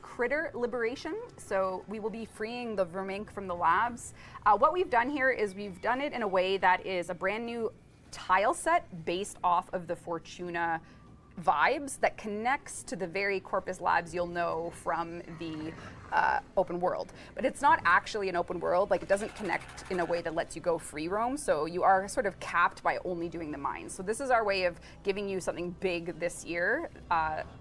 critter liberation, so we will be freeing the Vermink from the labs. What we've done here is we've done it in a way that is a brand new tile set based off of the Fortuna vibes that connects to the very Corpus Labs you'll know from the open world. But it's not actually an open world, like it doesn't connect in a way that lets you go free roam, so you are sort of capped by only doing the mines. So this is our way of giving you something big this year,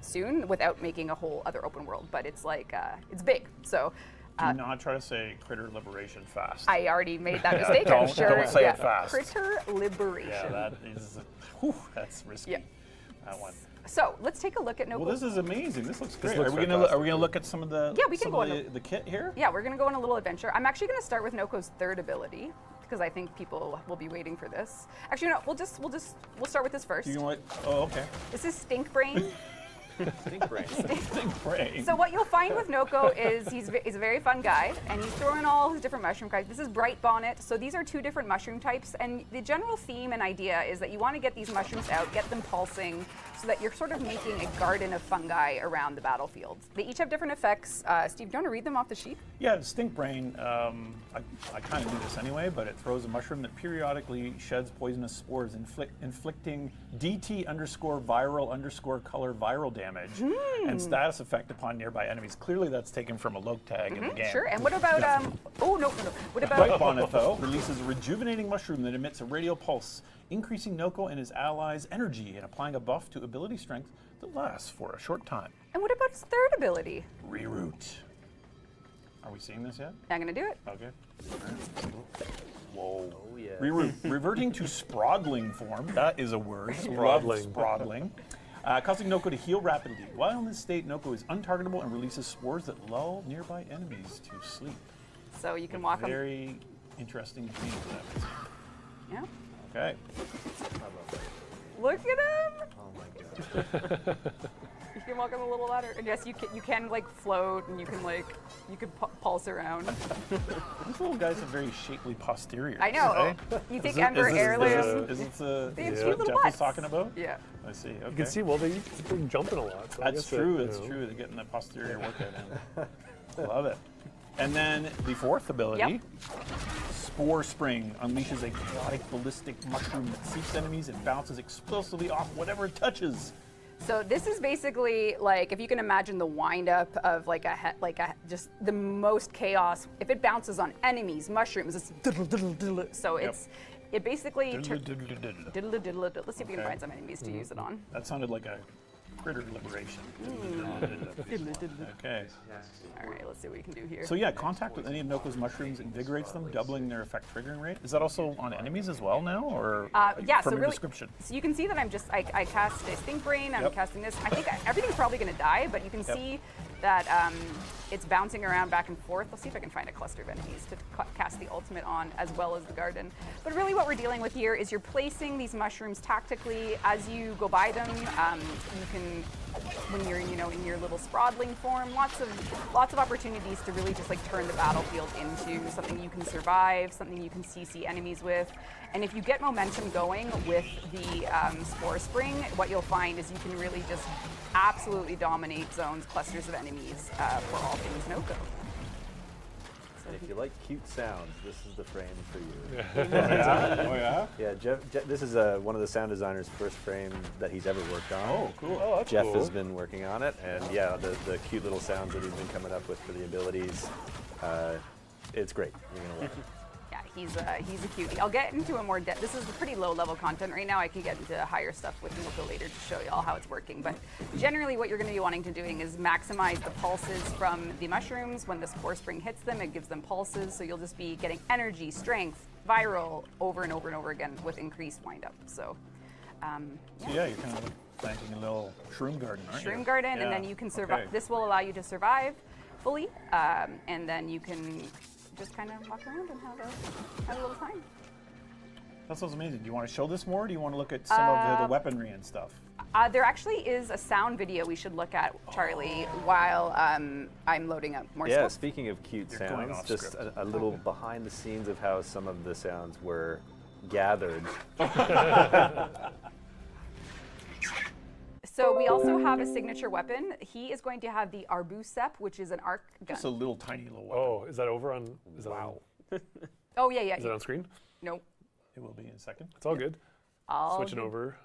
soon, without making a whole other open world, but it's like, it's big, so. Do not try to say critter liberation fast. I already made that mistake, I'm Don't- sure. don't say it fast. Critter liberation. Yeah, that is. Whew, that's risky. Yeah. That one. So let's take a look at Noko. Well, this is amazing. This looks great. looks are we gonna look at some of the? Yeah, we can some go of on the kit here. Yeah, we're gonna go on a little adventure. I'm actually gonna start with Noko's third ability because I think people will be waiting for this. Actually, no, we'll start with this first. Do you know what? Oh, okay. This is Stink Brain. Stink brain. Stink brain. So what you'll find with Noko is he's a very fun guy, and he's throwing all his different mushroom types. This is bright bonnet, so these are 2 different mushroom types, and the general theme and idea is that you want to get these mushrooms out, get them pulsing, so that you're sort of making a garden of fungi around the battlefield. They each have different effects. Steve, do you want to read them off the sheet? Yeah, stink brain. I kind of knew this anyway, but it throws a mushroom that periodically sheds poisonous spores, inflicting DT_viral_color viral damage and status effect upon nearby enemies. Clearly, that's taken from a Loke tag in the game. Sure. And what about oh no. What about Bright bonnet though releases a rejuvenating mushroom that emits a radio pulse, increasing Noko and his allies' energy and applying a buff to ability strength that lasts for a short time. And what about his third ability? Reroute. Are we seeing this yet? I'm gonna do it. Okay. Whoa. Oh, yeah. Reroute. Reverting to sprodling form. That is a word. Sprodling. Sprodling. Causing Noko to heal rapidly. While in this state, Noko is untargetable and releases spores that lull nearby enemies to sleep. So you can walk him. Very interesting dream for that. Yeah. Okay. Look at him. Oh my god. You can walk on the little ladder, and yes, you can like float, and you can pulse around. These little guys have very shapely posteriors. I know. Right? You take Ember Heirloom. Is this the They have is cute what little Jeff was butts. talking about? Yeah. I see. Okay. You can see, well, they're jumping a lot. So I That's guess that, true. you That's know. true. They're getting that posterior workout in. Love it. And then the 4th ability, Yep. Spore Spring, unleashes a chaotic ballistic mushroom that seeks enemies and bounces explosively off whatever it touches. So this is basically like if you can imagine the wind-up of just the most chaos. If it bounces on enemies, mushrooms, it's so it basically. Let's see if we can Okay. find some enemies to use it on. That sounded like a critter liberation. Okay. All right, let's see what we can do here. So yeah, contact with any of Noko's mushrooms invigorates them, doubling their effect triggering rate. Is that also on enemies as well now, or Yeah, from so your really, description? so you can see that I cast a Stink Brain, I'm Yep. casting this. I think everything's probably going to die, but you can see that it's bouncing around back and forth. Let's see if I can find a cluster of enemies to cast the ultimate on, as well as the garden. But really what we're dealing with here is you're placing these mushrooms tactically as you go by them. You can, when you're in your little sprodling form, lots of opportunities to really just like turn the battlefield into something you can survive, something you can CC enemies with. And if you get momentum going with the Spore Spring, what you'll find is you can really just absolutely dominate zones, clusters of enemies for all things Noko. And if you like cute sounds, this is the frame for you. Oh yeah? Yeah, Jeff this is one of the sound designer's first frame that he's ever worked on. Oh, cool. Oh, that's Jeff cool. has been working on it, and yeah, the cute little sounds that he's been coming up with for the abilities, it's great. You're gonna love it. Yeah, he's a cutie. I'll get into a more depth. This is pretty low level content right now. I can get into higher stuff with Noko later to show you all how it's working. But generally what you're going to be wanting to doing is maximize the pulses from the mushrooms. When the Spore Spring hits them, it gives them pulses. So you'll just be getting energy, strength, viral over and over and over again with increased windup. So So yeah, you're kind of planting a little shroom garden, aren't you? Shroom Garden, Yeah. and then you can survive. Okay. This will allow you to survive fully, and then you can just kind of walk around and have a little time. That sounds amazing. Do you want to show this more, or do you want to look at some of the weaponry and stuff? There actually is a sound video we should look at, Charlie, while I'm loading up more Yeah, stuff. speaking of cute You're going sounds, off just script. a little behind the scenes of how some of the sounds were gathered. So we also have a signature weapon. He is going to have the Arbusep, which is an arc gun. Just a little tiny little weapon. Oh, is that over on? Is that on, Oh yeah, yeah. is that on screen? Nope. It will be in a second. It's all good. I'll Switching do over.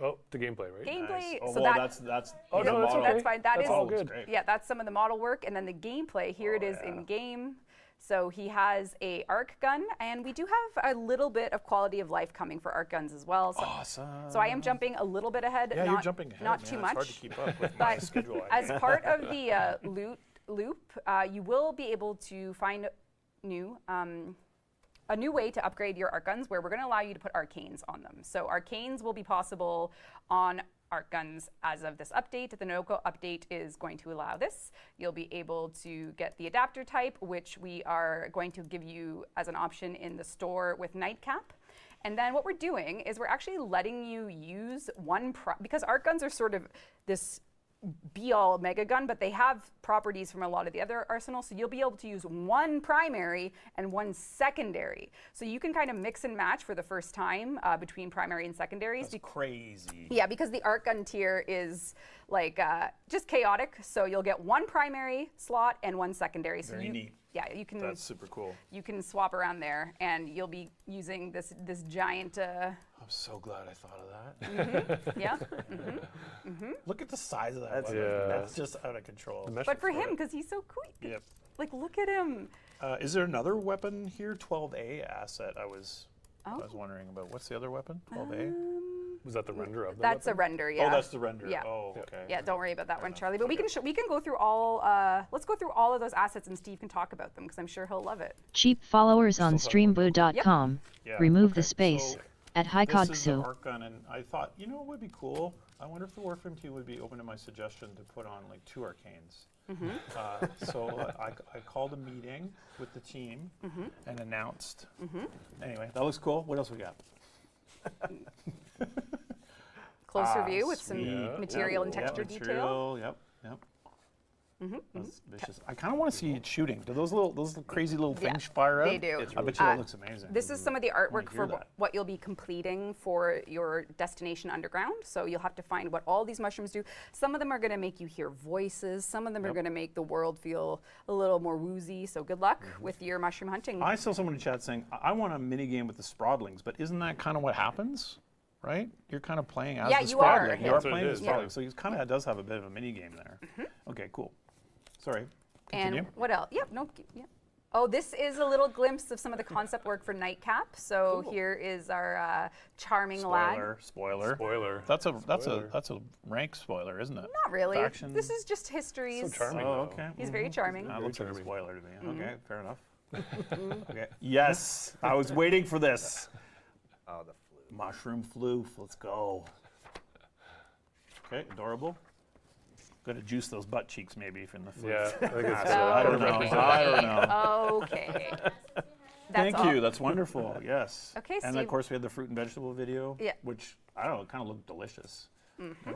Oh, to gameplay, right? gameplay. Oh, so well, that's that's Oh, the no, that's model. okay. That's fine. That's all looks good. great. Yeah, that's some of the model work, and then the gameplay. Here it is in game. So he has a arc gun, and we do have a little bit of quality of life coming for arc guns as well. So, Awesome. so I am jumping a little bit ahead. Yeah, not, you're jumping ahead. Not man. too It's much. hard to keep up with my But schedule. as part of the loot loop, you will be able to find a new way to upgrade your arc guns, where we're going to allow you to put arcanes on them. So arcanes will be possible on arc guns as of this update. The Noko update is going to allow this. You'll be able to get the adapter type, which we are going to give you as an option in the store with Nightcap. And then what we're doing is we're actually letting you use because art guns are sort of this be-all mega gun, but they have properties from a lot of the other arsenals, so you'll be able to use one primary and one secondary. So you can kind of mix and match for the first time between primary and secondaries. That's crazy. Yeah, because the art gun tier is like just chaotic, so you'll get one primary slot and one secondary. So Very neat. Yeah, you can. That's super cool. You can swap around there, and you'll be using this giant. I'm so glad I thought of that. Yeah. Look at the size of that That's- weapon. yeah. That's just out of control. But for him, because he's so quick, Yep. like look at him. Is there another weapon here? 12A asset. I was Oh. wondering about. What's the other weapon? 12A. Was that the render of the That's a weapon? render. Yeah. Oh, that's the render. Yeah. Oh, okay. Yeah, don't worry about that one, Charlie. But we can go through all. Let's go through all of those assets, and Steve can talk about them because I'm sure he'll love it. Cheap followers on streamboo.com. Yeah, Remove okay. the space So at High This is the Kogsu. art gun, and I thought, you know, what would be cool? I wonder if the Warframe team would be open to my suggestion to put on like 2 arcanes. So I called a meeting with the team and announced. Anyway, that looks cool. What else we got? Closer view with some sweet. material and texture Yep, detail. material, Yep. That's vicious. I kind of want to see it shooting. Do those little crazy little Yeah, things fire out? they do. I bet you that looks amazing. This is some of the artwork hear for that. what you'll be completing for your destination underground. So you'll have to find what all these mushrooms do. Some of them are going to make you hear voices. Some of them are going to make the world feel a little more woozy. So good luck with your mushroom hunting. I saw someone in chat saying, I want a mini game with the Sprodlings, but isn't that kind of what happens? Right? You're kind of playing as Yeah, the you are. Sprodling. You Yeah. are That's what playing it the is, Sprodling. yeah. So he kind of does have a bit of a mini game there. Okay, cool. Sorry. Continue. And what else? Yep, no, yeah. Oh, this is a little glimpse of some of the concept work for Nightcap. So here is our charming lad. Spoiler. That's a rank spoiler, isn't it? Not really. Faction. This is just histories. So charming. Oh, though. okay. He's very charming. That looks like a spoiler to me. Okay, fair enough. Okay. Yes, I was waiting for this. Oh, the flu. Mushroom floof. Let's go. Okay, adorable. Got to juice those butt cheeks maybe from the floof. Yeah, I think it's I don't know. I don't know. Okay. Thank all. you. That's wonderful. Yes. Okay, And Steve. of course we had the fruit and vegetable video. Yeah. Which I don't know, kind of looked delicious.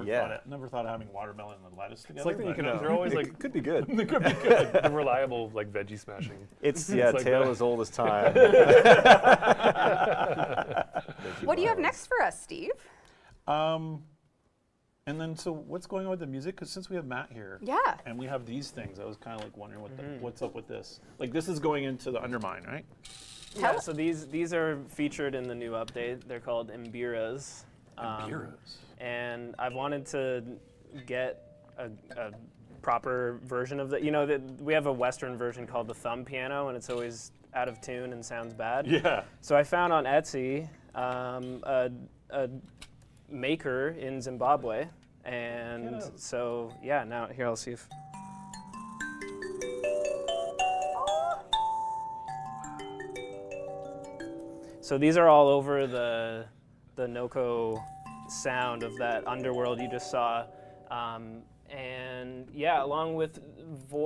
Yeah. Never thought of having watermelon and lettuce together. It's like that you but can. no. They're always It like could be good. the reliable like veggie smashing. It's yeah, like tale that. as old as time. What do you have next for us, Steve? And then, so what's going on with the music? Because since we have Matt here, Yeah. and we have these things, I was kind of like wondering what's up with this. Like this is going into the Undermine, right? Yeah, so these are featured in the new update. They're called Imbiras. And I've wanted to get a proper version of the, you know, we have a Western version called the thumb piano, and it's always out of tune and sounds bad. Yeah. So I found on Etsy a maker in Zimbabwe, and so yeah, now here I'll see if. So these are all over the Noko sound of that underworld you just saw, and yeah, along with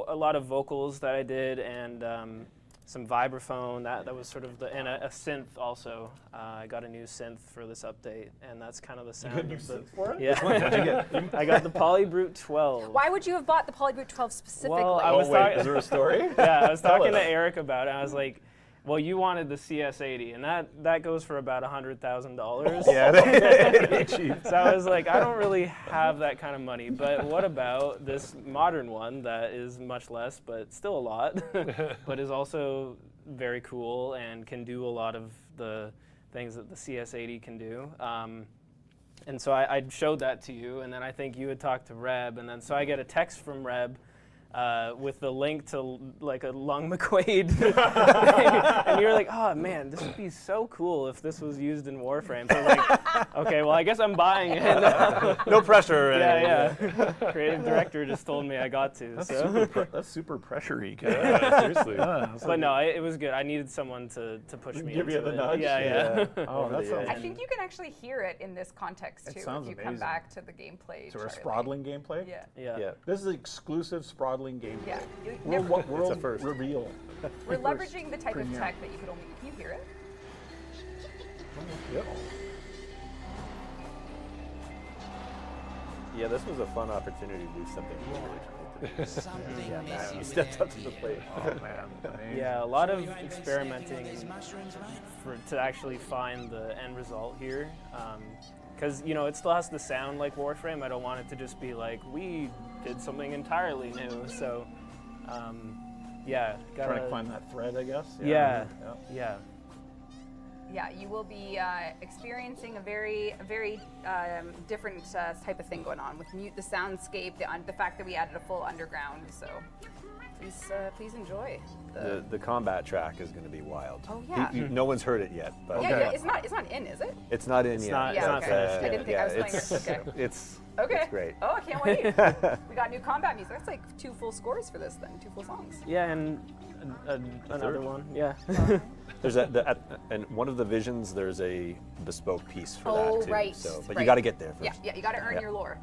a lot of vocals that I did and some vibraphone. That was sort of and a synth also. I got a new synth for this update, and that's kind of the sound. Good new synth for it? Yeah. What'd you get? I got the Polybrute 12. Why would you have bought the Polybrute 12 specifically? Well, I was Is there a story? yeah, I was talking to Eric about it. I was like, well, you wanted the CS80, and that goes for about $100,000. Yeah, they cheap. So I was like, I don't really have that kind of money, but what about this modern one that is much less, but still a lot, but is also very cool and can do a lot of the things that the CS80 can do. And so I showed that to you, and then I think you had talked to Reb, and then so I get a text from Reb with the link to like a Lung McQuaid thing. And you're like, oh man, this would be so cool if this was used in Warframe. So like, okay, well I guess I'm buying it. No pressure. Yeah. Creative director just told me I got to. That's super pressure-y. Yeah, seriously. But no, it was good. I needed someone to push me Give into you the it. nudge? Yeah. Oh, that sounds. I think you can actually hear it in this context It too sounds if you come amazing. back to the gameplay. So our Charlie. Sprodling gameplay? Yeah. Yeah. This is exclusive Sprodling gameplay. Yeah. World a first. reveal. We're leveraging the type of tech that you could only. Can you hear it? Yep. Yeah, this was a fun opportunity to do something really cool. Yeah, man, you stepped up to the plate. Oh man, amazing. Yeah, a lot of experimenting to actually find the end result here. Because, it still has to sound like Warframe. I don't want it to just be like, we did something entirely new. So, yeah. Trying to find that thread, I guess. Yeah. Yeah, you will be experiencing a very different type of thing going on with the soundscape, the fact that we added a full underground. So please enjoy. The combat track is going to be wild. Oh yeah. No one's heard it yet, but Yeah, it's not in, is it? it's not in yet. not- it's but, not finished. I didn't think I was playing it's, it. Okay. it's Okay. great. Oh, I can't wait. We got new combat music. That's like 2 full scores for this then, 2 full songs. Yeah, and another third? one. Yeah. There's and one of the visions. There's a bespoke piece for Oh, that too. right, So, but right. you got to get there first. Yeah, you got to earn Yeah. your lore.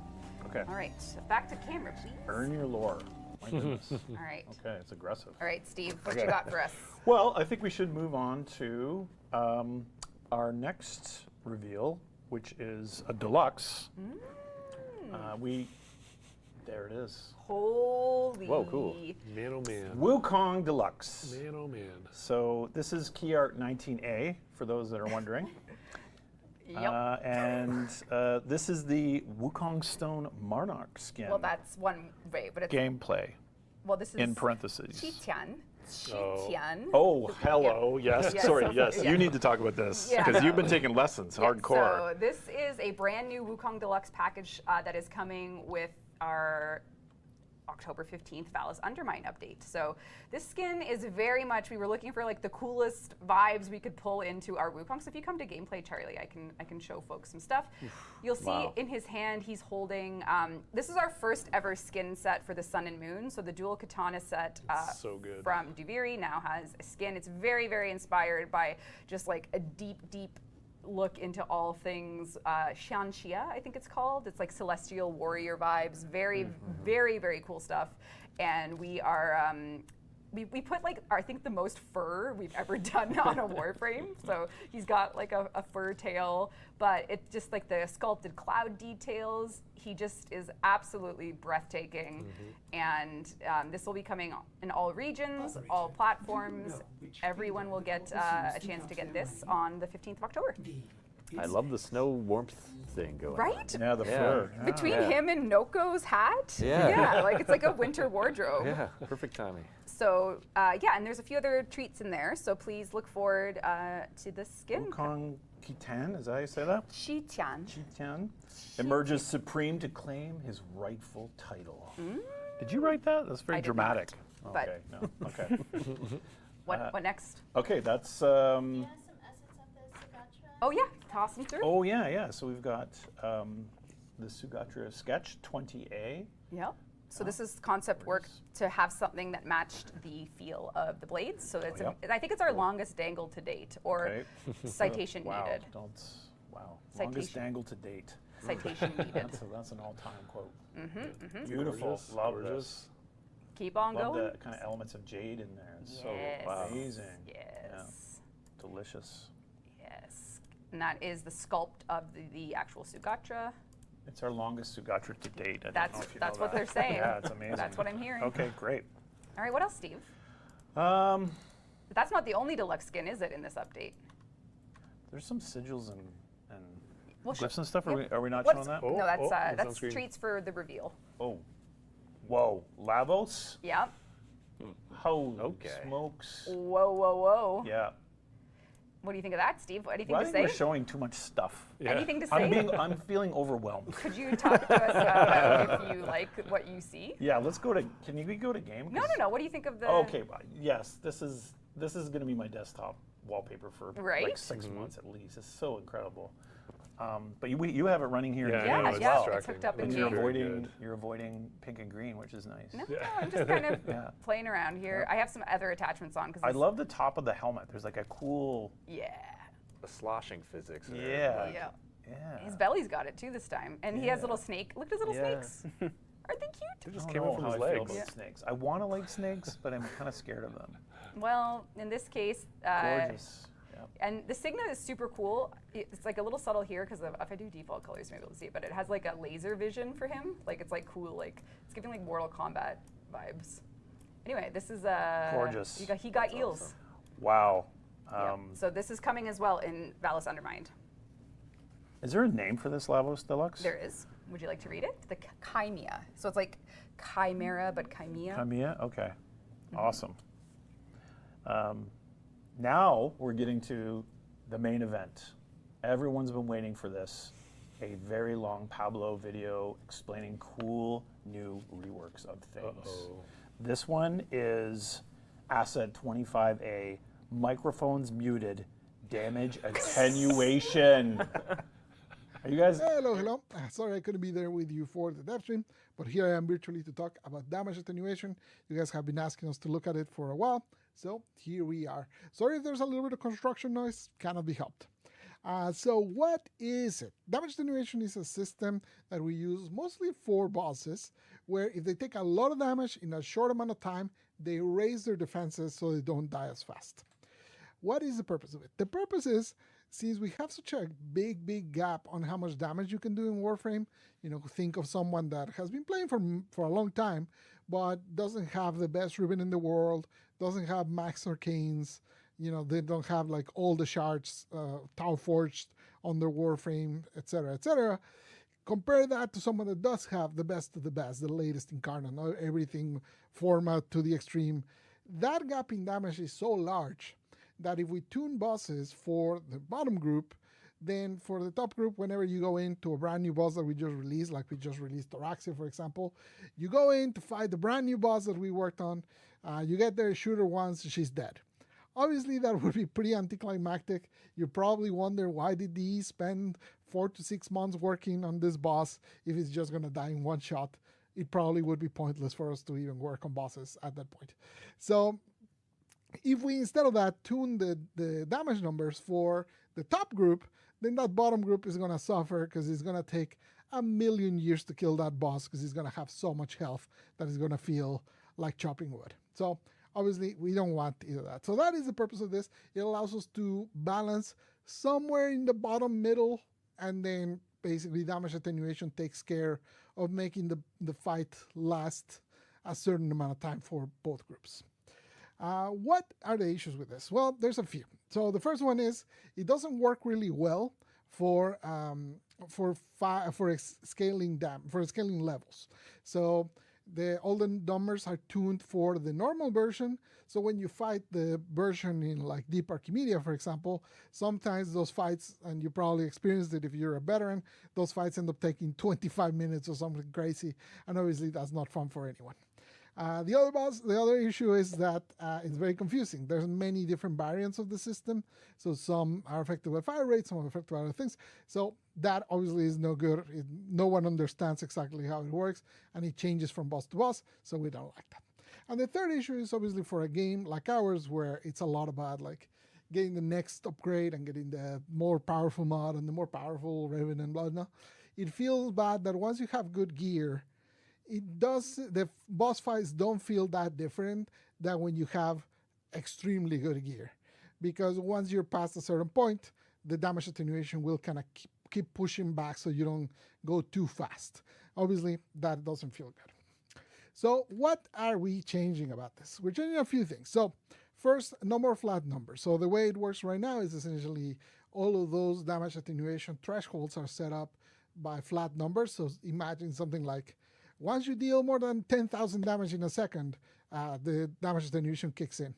Okay. All right, back to camera, please. Earn your lore. My goodness. All right. Okay, it's aggressive. All right, Steve, what you got for us? Well, I think we should move on to our next reveal, which is a deluxe. There it is. Holy. Whoa, cool. Man, oh man. Wukong Deluxe. Man, oh man. So this is key art 19A, for those that are wondering. Yep. And this is the Wukong Stone Monarch skin. Well, that's one way, but it's gameplay well, this is in parentheses. Qitian. Oh. Qitian. Oh, hello. Yes. Yes. Sorry. Yes. Yeah. You need to talk about this Yeah. because you've been taking lessons Yeah, hardcore. So this is a brand new Wukong Deluxe package that is coming with our October 15th Valis Undermine update. So this skin is very much, we were looking for like the coolest vibes we could pull into our Wukong. So if you come to gameplay, Charlie, I can show folks some stuff. You'll see Wow. in his hand he's holding, this is our first ever skin set for the Sun and Moon. So the dual katana set So good. from Duviri now has a skin. It's very, very inspired by just like a deep look into all things Xianxia, I think it's called. It's like celestial warrior vibes. Very, very cool stuff. And we are, we put like, I think the most fur we've ever done on a Warframe. So he's got like a fur tail, but it's just like the sculpted cloud details. He just is absolutely breathtaking. And this will be coming in all regions, all platforms. Everyone will get a chance to get this on the 15th of October. I love the snow warmth thing going on. Right? Yeah, the fur. Yeah. Between Yeah. him and Noko's hat. Yeah. Like it's like a winter wardrobe. Yeah, perfect timing. So yeah, and there's a few other treats in there. So please look forward to this skin. Wukong Qitan, is that how you say that? Qitian. Qitan emerges supreme to claim his rightful title. Did you write that? That's very I did dramatic. not, but- Okay, no. Okay. What next? Okay, that's Oh yeah, toss them through. oh yeah. So we've got the Sugatra sketch 20A. Yep. So this is concept work to have something that matched the feel of the blades. So it's yep. I think it's our longest dangle to date, or Okay. citation Wow. needed. Wow. Longest Citation. dangle to date. Citation needed. That's an all-time quote. Mm-hmm. Beautiful. Gorgeous, Love gorgeous. this. Keep on Love going. the kind of elements of jade in there. It's Yes. so amazing. Yes. Delicious. Yes. And that is the sculpt of the actual Sugatra. It's our longest Sugatra to date. I don't That's know if you that's know what that. they're saying. Yeah, it's amazing. That's what I'm hearing. Okay, great. All right, what else, Steve? Um, But that's not the only deluxe skin, is it, in this update? there's some sigils and Well, glyphs and stuff. Are we not What's- showing that? Oh, no, that's it's on that's screen. treats for the reveal. Oh. Whoa. Lavos? Yeah. Holy Okay. smokes. Whoa. Yeah. What do you think of that, Steve? Anything Well, I to think say? we're showing too much stuff. Yeah. Anything to say? I'm feeling overwhelmed. Could you talk to us about if you like what you see? Yeah, let's go to. Can we go to game? No. What do you think of the? Okay, well, yes, this is going to be my desktop wallpaper for Right? like 6 months at least. It's so incredible. But you have it running here. Yeah, in I game know, as it's well. it's hooked up in And game. you're avoiding pink and green, which is nice. No, I'm just kind of Yeah. playing around here. I have some other attachments on because I love the top of the helmet. There's like a cool. Yeah. The sloshing physics. There, Yeah. like, Yeah. Yeah. His belly's got it too this time, and he has little snake. Look at his little Yeah. snakes. Aren't they cute? It just I came don't in know from how his I feel legs. about snakes. I want to like snakes, but I'm kind of scared of them. Well, in this case, Gorgeous. Yep. And the signet is super cool. It's like a little subtle here because if I do default colors, maybe you'll see it. But it has like a laser vision for him. Like it's like cool. Like it's giving like Mortal Kombat vibes. Anyway, this is gorgeous. He got eels. Awesome. Wow. Yeah. So this is coming as well in Valis Undermined. Is there a name for this Lavos Deluxe? There is. Would you like to read it? The Chimea. So it's like Chimera, but Chimea. Chimea? Okay. Awesome. Now we're getting to the main event. Everyone's been waiting for this. A very long Pablo video explaining cool new reworks of things. This one is Asset 25A, microphones muted, damage attenuation. Are you guys? Hello. Sorry I couldn't be there with you for the dev stream, but here I am virtually to talk about damage attenuation. You guys have been asking us to look at it for a while, so here we are. Sorry if there's a little bit of construction noise, cannot be helped. So what is it? Damage attenuation is a system that we use mostly for bosses, where if they take a lot of damage in a short amount of time, they raise their defenses so they don't die as fast. What is the purpose of it? The purpose is, since we have such a big gap on how much damage you can do in Warframe, think of someone that has been playing for a long time, but doesn't have the best ribbon in the world, doesn't have max arcanes, they don't have like all the shards Tau forged on their Warframe, etc., etc. Compare that to someone that does have the best of the best, the latest incarnate, everything format to the extreme. That gap in damage is so large that if we tune bosses for the bottom group, then for the top group, whenever you go into a brand new boss that we just released, like we just released Toraxia, for example, you go in to fight the brand new boss that we worked on, you get there, shoot her once, she's dead. Obviously, that would be pretty anticlimactic. You probably wonder, why did he spend 4 to 6 months working on this boss if he's just going to die in one shot? It probably would be pointless for us to even work on bosses at that point. So if we, instead of that, tune the damage numbers for the top group, then that bottom group is going to suffer because it's going to take 1,000,000 years to kill that boss because he's going to have so much health that he's going to feel like chopping wood. So obviously, we don't want either of that. So that is the purpose of this. It allows us to balance somewhere in the bottom middle, and then basically damage attenuation takes care of making the fight last a certain amount of time for both groups. What are the issues with this? Well, there's a few. So the first one is it doesn't work really well for scaling levels. So all the numbers are tuned for the normal version. So when you fight the version in like Deep Archimedia, for example, sometimes those fights, and you probably experienced it if you're a veteran, those fights end up taking 25 minutes or something crazy. And obviously that's not fun for anyone. The other issue is that it's very confusing. There's many different variants of the system. So some are affected by fire rate, some are affected by other things. So that obviously is no good. No one understands exactly how it works, and it changes from boss to boss, so we don't like that. And the third issue is obviously for a game like ours, where it's a lot about like getting the next upgrade and getting the more powerful mod and the more powerful ribbon and blah, blah. It feels bad that once you have good gear, the boss fights don't feel that different than when you have extremely good gear. Because once you're past a certain point, the damage attenuation will kind of keep pushing back so you don't go too fast. Obviously, that doesn't feel good. So what are we changing about this? We're changing a few things. So first, no more flat numbers. So the way it works right now is essentially all of those damage attenuation thresholds are set up by flat numbers. So imagine something like, once you deal more than 10,000 damage in a second, the damage attenuation kicks in.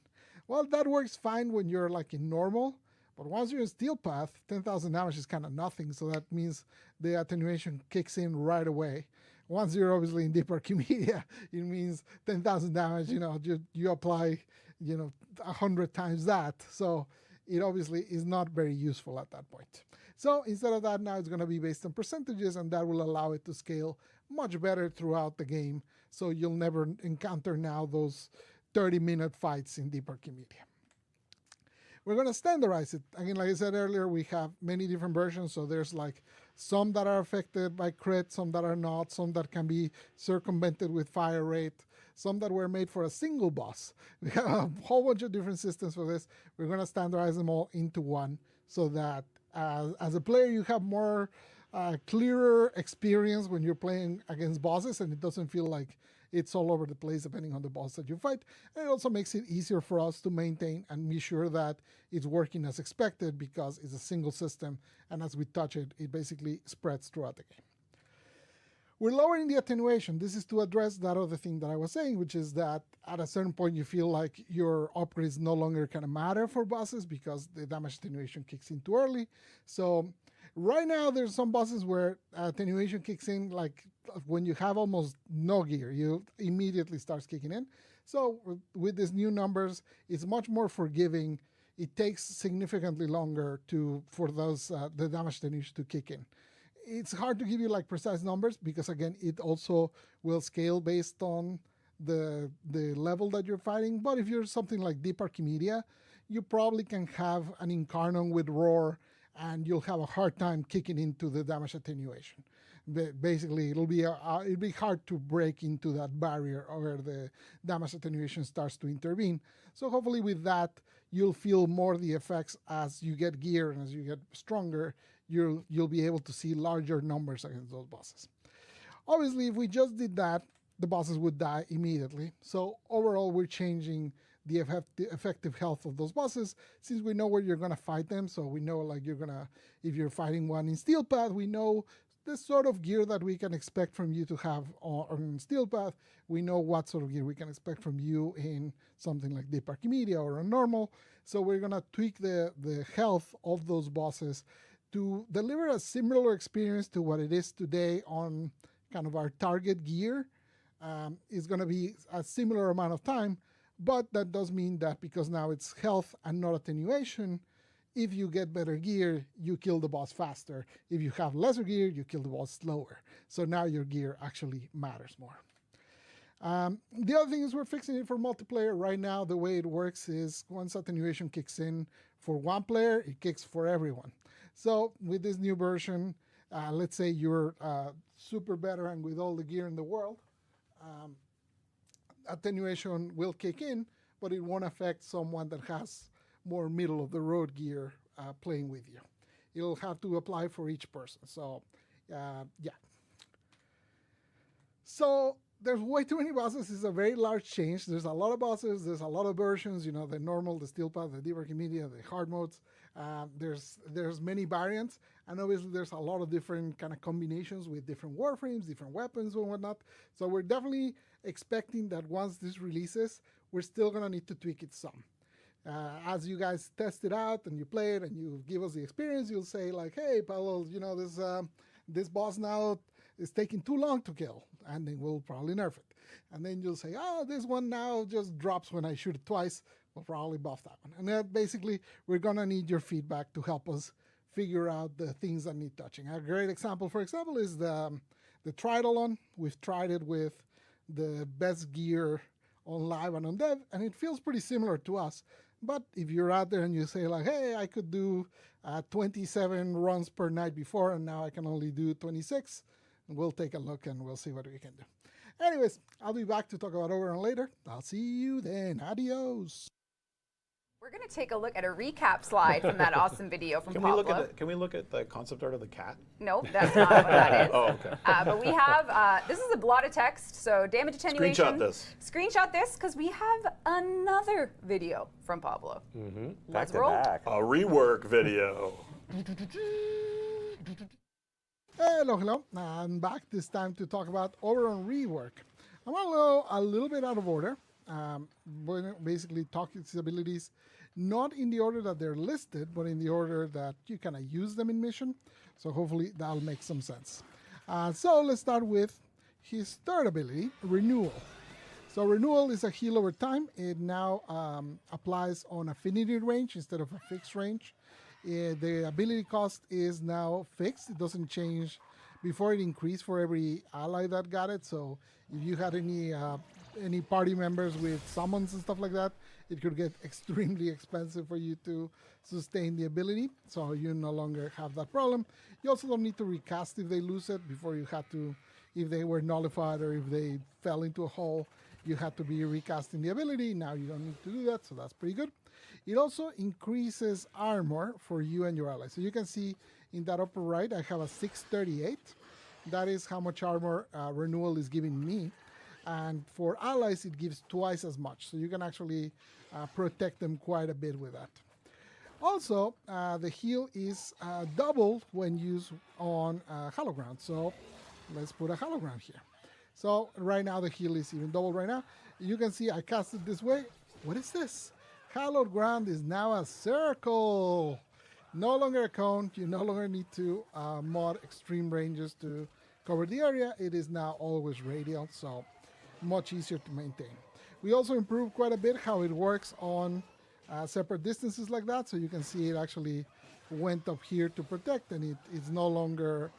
Well, that works fine when you're like in normal, but once you're in Steel Path, 10,000 damage is kind of nothing, so that means the attenuation kicks in right away. Once you're obviously in Deep Archimedia, it means 10,000 damage, you apply, 100 times that. So it obviously is not very useful at that point. So instead of that, now it's going to be based on percentages, and that will allow it to scale much better throughout the game. So you'll never encounter now those 30-minute fights in Deep Archimedia. We're going to standardize it. Again, like I said earlier, we have many different versions. So there's like some that are affected by crit, some that are not, some that can be circumvented with fire rate. some that were made for a single boss. We have a whole bunch of different systems for this. We're going to standardize them all into one so that as a player you have more clearer experience when you're playing against bosses, and it doesn't feel like it's all over the place depending on the boss that you fight. And it also makes it easier for us to maintain and be sure that it's working as expected because it's a single system, and as we touch it, it basically spreads throughout the game. We're lowering the attenuation. This is to address that other thing that I was saying, which is that at a certain point you feel like your upgrades no longer kind of matter for bosses because the damage attenuation kicks in too early. So right now there's some bosses where attenuation kicks in like when you have almost no gear, you immediately starts kicking in. So with these new numbers, it's much more forgiving. It takes significantly longer for those the damage attenuation to kick in. It's hard to give you like precise numbers because again, it also will scale based on the level that you're fighting. But if you're something like Deep Archimedia, you probably can have an Incarnon with Roar and you'll have a hard time kicking into the damage attenuation. Basically, it'll be hard to break into that barrier where the damage attenuation starts to intervene. So hopefully with that, you'll feel more the effects as you get gear and as you get stronger. You'll be able to see larger numbers against those bosses. Obviously, if we just did that, the bosses would die immediately. So overall, we're changing the effective health of those bosses since we know where you're going to fight them. So we know like if you're fighting one in Steel Path, we know the sort of gear that we can expect from you to have on Steel Path. We know what sort of gear we can expect from you in something like Deep Archimedia or a normal. So we're going to tweak the health of those bosses to deliver a similar experience to what it is today on kind of our target gear. Is going to be a similar amount of time, but that does mean that because now it's health and not attenuation, if you get better gear, you kill the boss faster. If you have lesser gear, you kill the boss slower. So now your gear actually matters more. The other thing is we're fixing it for multiplayer. Right now, the way it works is once attenuation kicks in for one player, it kicks for everyone. So with this new version, let's say you're super veteran with all the gear in the world, attenuation will kick in, but it won't affect someone that has more middle of the road gear playing with you. It'll have to apply for each person. So yeah. So there's way too many bosses. It's a very large change. There's a lot of bosses. There's a lot of versions, you know, the normal, the Steel Path, the Deep Archimedia, the hard modes. There's many variants, and obviously there's a lot of different kind of combinations with different warframes, different weapons and whatnot. So we're definitely expecting that once this releases, we're still gonna need to tweak it some. As you guys test it out and you play it and you give us the experience, you'll say like, hey, Paolo, you know, this boss now is taking too long to kill, and then we'll probably nerf it. And then you'll say, oh, this one now just drops when I shoot it twice. We'll probably buff that one. And then basically, we're gonna need your feedback to help us figure out the things that need touching. A great example, for example, is the Tridolon. We've tried it with the best gear on live and on dev, and it feels pretty similar to us. But if you're out there and you say like, hey, I could do 27 runs per night before, and now I can only do 26, we'll take a look and we'll see what we can do. Anyways, I'll be back to talk about Overrun later. I'll see you then. Adios. We're going to take a look at a recap slide from that awesome video from Pablo. Can we look at the concept art of the cat? No, that's not what that is. Oh, okay. But we have, this is a lot of text, so damage attenuation. Screenshot this. Screenshot this, because we have another video from Pablo. Mm-hmm. Let's Back to roll. back. A rework video. Hello. I'm back this time to talk about Overrun rework. I'm going to go a little bit out of order. Basically talk its abilities not in the order that they're listed, but in the order that you kind of use them in mission. So hopefully that'll make some sense. So let's start with his third ability, Renewal. So Renewal is a heal over time. It now applies on affinity range instead of a fixed range. The ability cost is now fixed. It doesn't change. Before it increased for every ally that got it. So if you had any party members with summons and stuff like that, it could get extremely expensive for you to sustain the ability. So you no longer have that problem. You also don't need to recast if they lose it. Before you had to, if they were nullified or if they fell into a hole, you had to be recasting the ability. Now you don't need to do that, so that's pretty good. It also increases armor for you and your allies. So you can see in that upper right, I have a 638. That is how much armor renewal is giving me. And for allies, it gives twice as much. So you can actually protect them quite a bit with that. Also, the heal is doubled when used on Hallowed Ground. So let's put a Hallowed Ground here. So right now the heal is even doubled right now. You can see I cast it this way. What is this? Hallowed Ground is now a circle. No longer a cone. You no longer need to mod extreme ranges to cover the area. It is now always radial, so much easier to maintain. We also improved quite a bit how it works on separate distances like that. So you can see it actually went up here to protect, and it's no longer...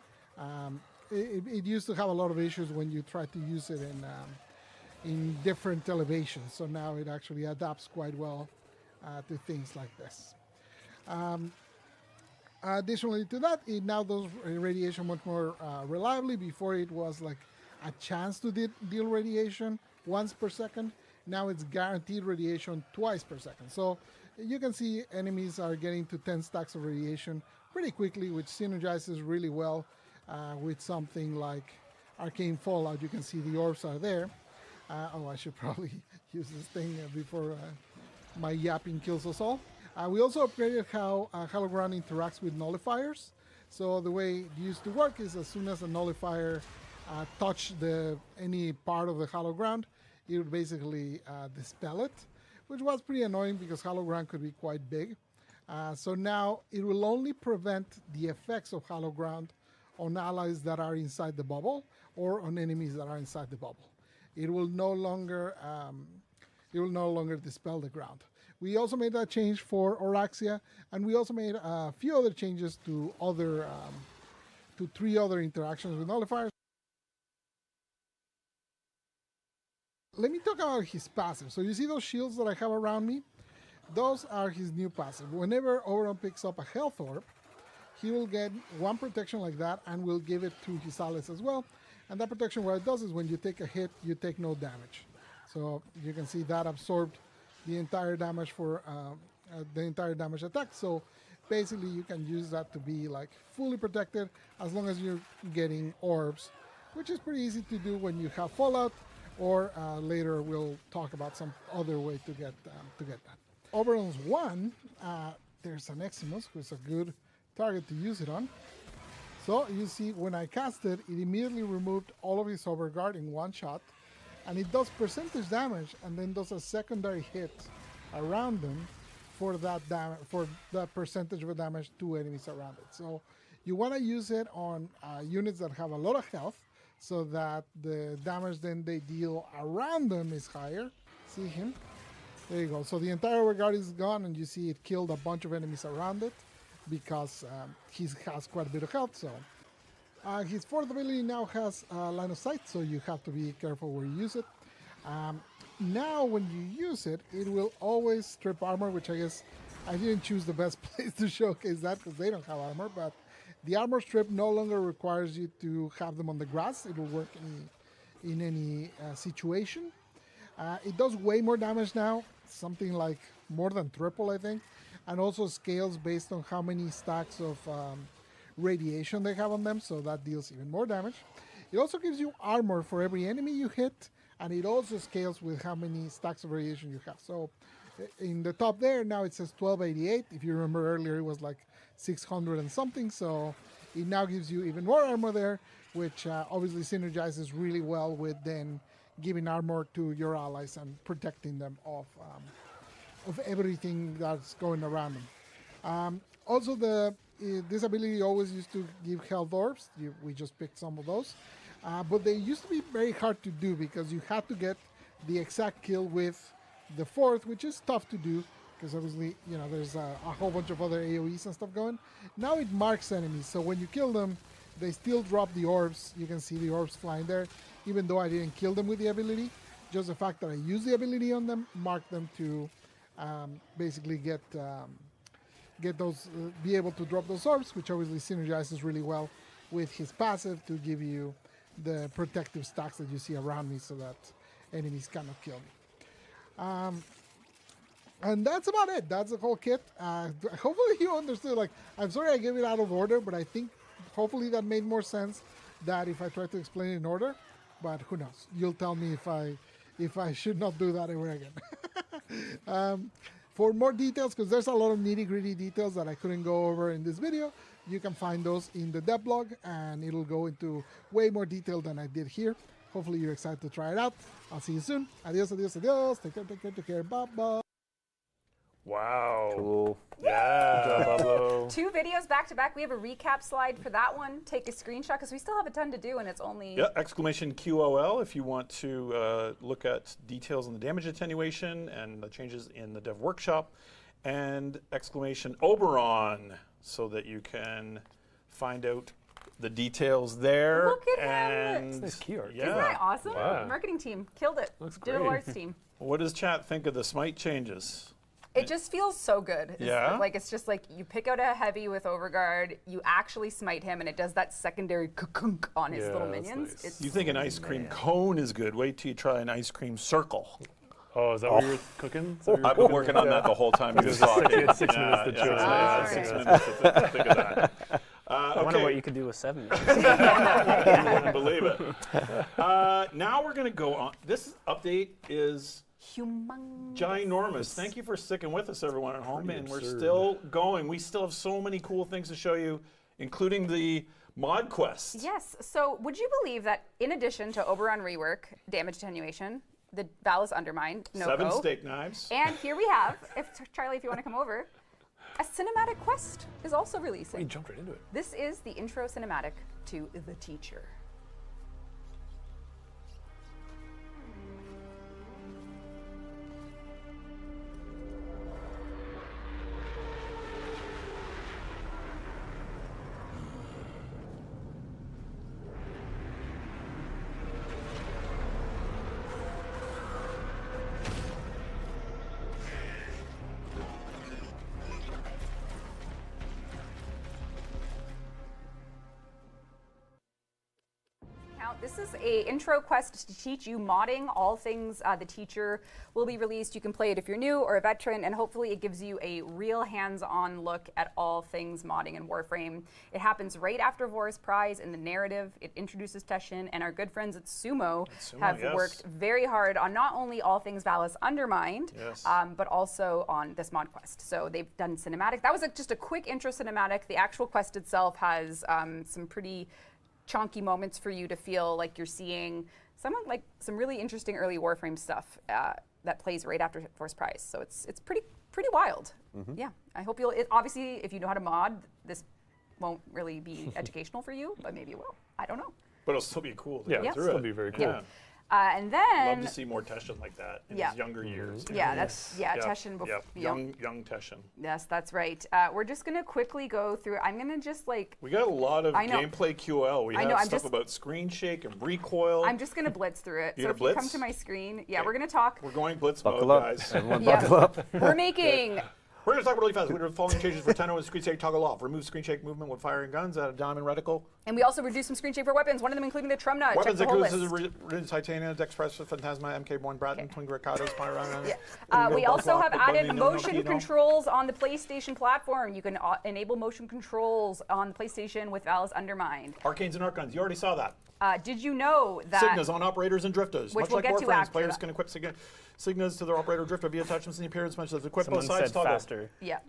It used to have a lot of issues when you try to use it in different elevations. So now it actually adapts quite well to things like this. Additionally to that, it now does radiation much more reliably. Before it was like a chance to deal radiation once per second. Now it's guaranteed radiation twice per second. So you can see enemies are getting to 10 stacks of radiation pretty quickly, which synergizes really well with something like Arcane Fallout. You can see the orbs are there. I should probably use this thing before my yapping kills us all. We also upgraded how Hallowed Ground interacts with nullifiers. So the way it used to work is as soon as a nullifier touched any part of the Hallowed Ground, it would basically dispel it, which was pretty annoying because Hallowed Ground could be quite big. So now it will only prevent the effects of Hallowed Ground on allies that are inside the bubble or on enemies that are inside the bubble. It will no longer dispel the ground. We also made that change for Oraxia, and we also made a few other changes to to 3 other interactions with nullifiers. Let me talk about his passive. So you see those shields that I have around me? Those are his new passive. Whenever Oberon picks up a health orb, he will get 1 protection like that and will give it to his allies as well. And that protection, what it does is when you take a hit, you take no damage. So you can see that absorbed the entire damage for the entire damage attack. So basically you can use that to be like fully protected as long as you're getting orbs, which is pretty easy to do when you have Fallout, or later we'll talk about some other way to get that. Oberon's 1, there's an Eximus who's a good target to use it on. So you see when I cast it, it immediately removed all of his overguard in 1 shot, and it does percentage damage and then does a secondary hit around them for that percentage of damage to enemies around it. So you want to use it on units that have a lot of health, so that the damage then they deal around them is higher. See him? There you go. So the entire overguard is gone, and you see it killed a bunch of enemies around it because he has quite a bit of health. So his 4th ability now has line of sight, so you have to be careful where you use it. Now when you use it, it will always strip armor, which I guess I didn't choose the best place to showcase that because they don't have armor, but the armor strip no longer requires you to have them on the grass. It will work in any situation. It does way more damage now, something like more than triple, I think, and also scales based on how many stacks of radiation they have on them, so that deals even more damage. It also gives you armor for every enemy you hit, and it also scales with how many stacks of radiation you have. So in the top there, now it says 1288. If you remember earlier, it was like 600 and something, so it now gives you even more armor there, which obviously synergizes really well with then giving armor to your allies and protecting them of everything that's going around them. Also, this ability always used to give health orbs. We just picked some of those. But they used to be very hard to do because you had to get the exact kill with the 4th, which is tough to do because obviously, you know, there's a whole bunch of other AoEs and stuff going. Now it marks enemies, so when you kill them, they still drop the orbs. You can see the orbs flying there, even though I didn't kill them with the ability. Just the fact that I used the ability on them marked them to basically get those, be able to drop those orbs, which obviously synergizes really well with his passive to give you the protective stacks that you see around me, so that enemies cannot kill me. And that's about it. That's the whole kit. Hopefully you understood. Like, I'm sorry I gave it out of order, but I think hopefully that made more sense than if I tried to explain it in order. But who knows? You'll tell me if I should not do that ever again. For more details, because there's a lot of nitty-gritty details that I couldn't go over in this video, you can find those in the dev blog, and it'll go into way more detail than I did here. Hopefully you're excited to try it out. I'll see you soon. Adios, adios, adios. Take care, take care, take care. Bye-bye. Wow. Cool. Yeah. Good job, Pablo. 2 videos back to back. We have a recap slide for that one. Take a screenshot because we still have a ton to do and it's only... Yeah, exclamation QOL if you want to look at details on the damage attenuation and the changes in the dev workshop, and exclamation Oberon so that you can find out the details there. Look at him. and Nice key art. Yeah. Isn't that awesome? Wow. Marketing team killed it. Looks Digital great. arts team. What does chat think of the smite changes? It just feels so good. Yeah? Like it's just like you pick out a heavy with Overguard, you actually smite him, and it does that secondary kunk on his little that's minions. nice. It's You think an ice cream cone is good? Wait till you try an ice cream circle. Oh, is that what you're cooking? Is that what you're I've been cooking? working on that the whole time you was Just talking. you had 6 minutes to choose. Yeah, Ah, 6 okay. minutes to think of that. I wonder what you could do with 7 minutes. You wouldn't believe it. Now we're going to go on. This update is humongous. ginormous. Thank you for sticking with us, everyone at home. Pretty And we're absurd. still going. We still have so many cool things to show you, including the mod quest. Yes. So would you believe that in addition to Oberon rework, damage attenuation, the Valis Undermine, no 7 steak knives. and here we have, Charlie, if you want to come over, a cinematic quest is also releasing. We jumped right into it. This is the intro cinematic to The Teacher. This is a intro quest to teach you modding. All things The Teacher will be released. You can play it if you're new or a veteran, and hopefully it gives you a real hands-on look at all things modding in Warframe. It happens right after Vor's Prize in the narrative. It introduces Teshin, and our good friends at Sumo have yes. worked very hard on not only all things Valis Undermined, Yes. but also on this mod quest. So they've done cinematic. That was just a quick intro cinematic. The actual quest itself has some pretty chonky moments for you to feel like you're seeing some really interesting early Warframe stuff that plays right after Force Prize. So it's pretty wild. Yeah, I hope you'll. Obviously, if you know how to mod, this won't really be educational for you, but maybe it will. I don't know. But it'll still be cool to Yeah, go Yes. through it'll it. be very cool. Yeah. And then Love to see more Teshin like that in Yeah. his younger years. yeah, that's Yep, Teshin before. yep. Young Teshin. Yes, that's right. We're just gonna quickly go through. I'm gonna just like. We got a lot of I know. gameplay QL. We I have know, I'm stuff just- about screen shake and recoil. I'm just gonna blitz through it. You So gonna if you come blitz? to my screen, yeah, Okay. we're gonna talk. We're going blitz Buckle mode, up. guys. Everyone Yeah. buckle up. We're making. We're going to talk really fast. We're doing the following changes for tenno and screen shake toggle off. Remove screen shake movement when firing guns at a diamond reticle. And we also reduced some screen shake for weapons, one of them including the Trumna. Check Weapons the whole include list. scissors, Titania, Dexpress, Phantasma, MK1, Bratton, Twin Graccados, Spyro. Yeah. We also have added motion controls on the PlayStation platform. You can enable motion controls on the PlayStation with Valis Undermined. Arcanes and Archons. You already saw that. Did you know that? Signas on operators and drifters. Which Much we'll like get to Warframes, after players that. can equip Signas to their operator drifter via attachments in the appearance much as equip Someone both sides said toggle. faster. Yeah.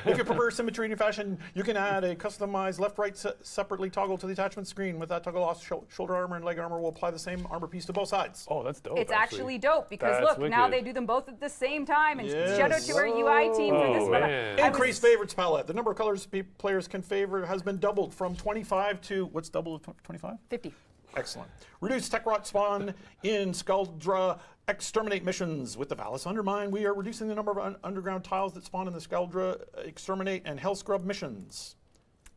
If you prefer symmetry in your fashion, you can add a customized left-right separately toggle to the attachment screen. With that toggle off, shoulder armor and leg armor will apply the same armor piece to both sides. Oh, that's dope. It's actually dope because That's look, now wicked. they do them both at the same time. And Yes. shout out to our UI team for this Oh, one. man. I Increased favorites palette. The number of colors players can favor has been doubled from 25 to, what's double of 25? 50. Excellent. Reduce tech rot spawn in Skuldra exterminate missions. With the Valis Undermine, we are reducing the number of underground tiles that spawn in the Skuldra exterminate and Hell Scrub missions.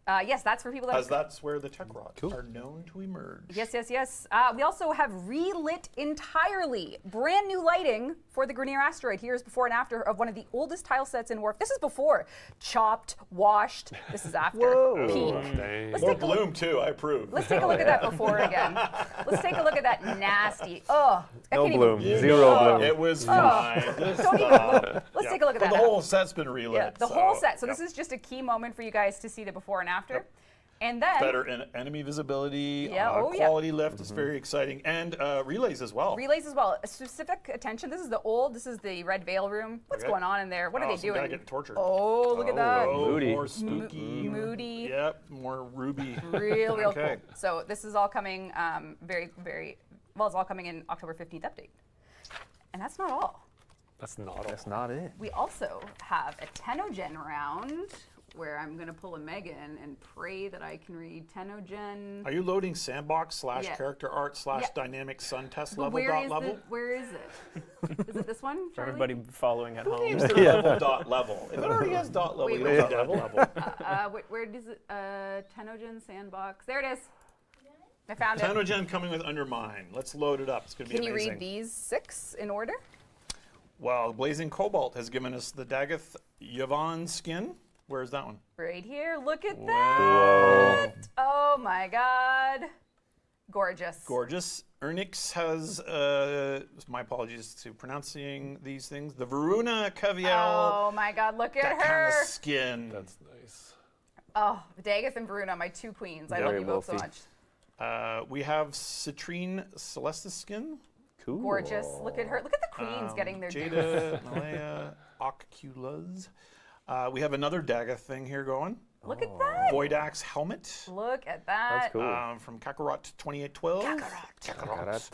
Yes, that's for people that. As that's where the tech rods are known to emerge. Yes, yes, yes. We also have relit entirely brand new lighting for the Grineer asteroid. Here's before and after of one of the oldest tile sets in Warframe. This is before. Chopped, washed. This is after. Whoa. Peak. Dang. Let's More take a look. bloom too, I approve. Let's take a look at that before again. Let's take a look at that nasty. Oh, No bloom. Zero bloom. It was fine. Just Don't even stop. look. Let's take a look at But that. the whole set's been relit. Yeah, the whole set. So yep. this is just a key moment for you guys to see the before and after. And then Better enemy visibility, Yeah, quality lift is very exciting, and relays as well. relays as well. A specific attention. This is the Red Veil room. What's Okay. going on in there? What are they Some guy doing? getting tortured. Oh, look at that. Oh, Moody. more spooky. Moody. Yep, more ruby. Real Okay. cool. So this is all coming very, very well. It's all coming in October 15th update. And that's not all. That's not all. That's not it. We also have a Tenno-Gen round where I'm going to pull a Megan and pray that I can read Tenno-Gen. Are you loading sandbox Yeah. / character art / Yeah. dynamic sun test But level where dot is level? where is it? Is it this one, For Charlie? everybody following at Who home. names their level dot level? If it already has dot level, Wait, you wait. don't need dot level. Where does it? Tenno-Gen sandbox. There it is. I found it. Tenno-Gen coming with Undermine. Let's load it up. It's going to be Can you amazing. read these 6 in order? Well, Blazing Cobalt has given us the Dagoth Yvonne skin. Where's that one? Right here. Look at Whoa. that. Oh my God. Gorgeous. Gorgeous. Ernix has, my apologies to pronouncing these things, the Varuna Caviel. Oh my God. Look at that kind her. of skin. That's nice. Oh, Dagoth and Varuna, my 2 queens. I love Very you both so wolfy. much. We have Citrine Celestis skin. Cool. Gorgeous. Look at her. Look at the queens getting their due. Jada, Malaya, Occulus. We have another Dagoth thing here going. Look at that. Voidax helmet. Look at that. That's cool. From Kakarot 2812. Kakarot.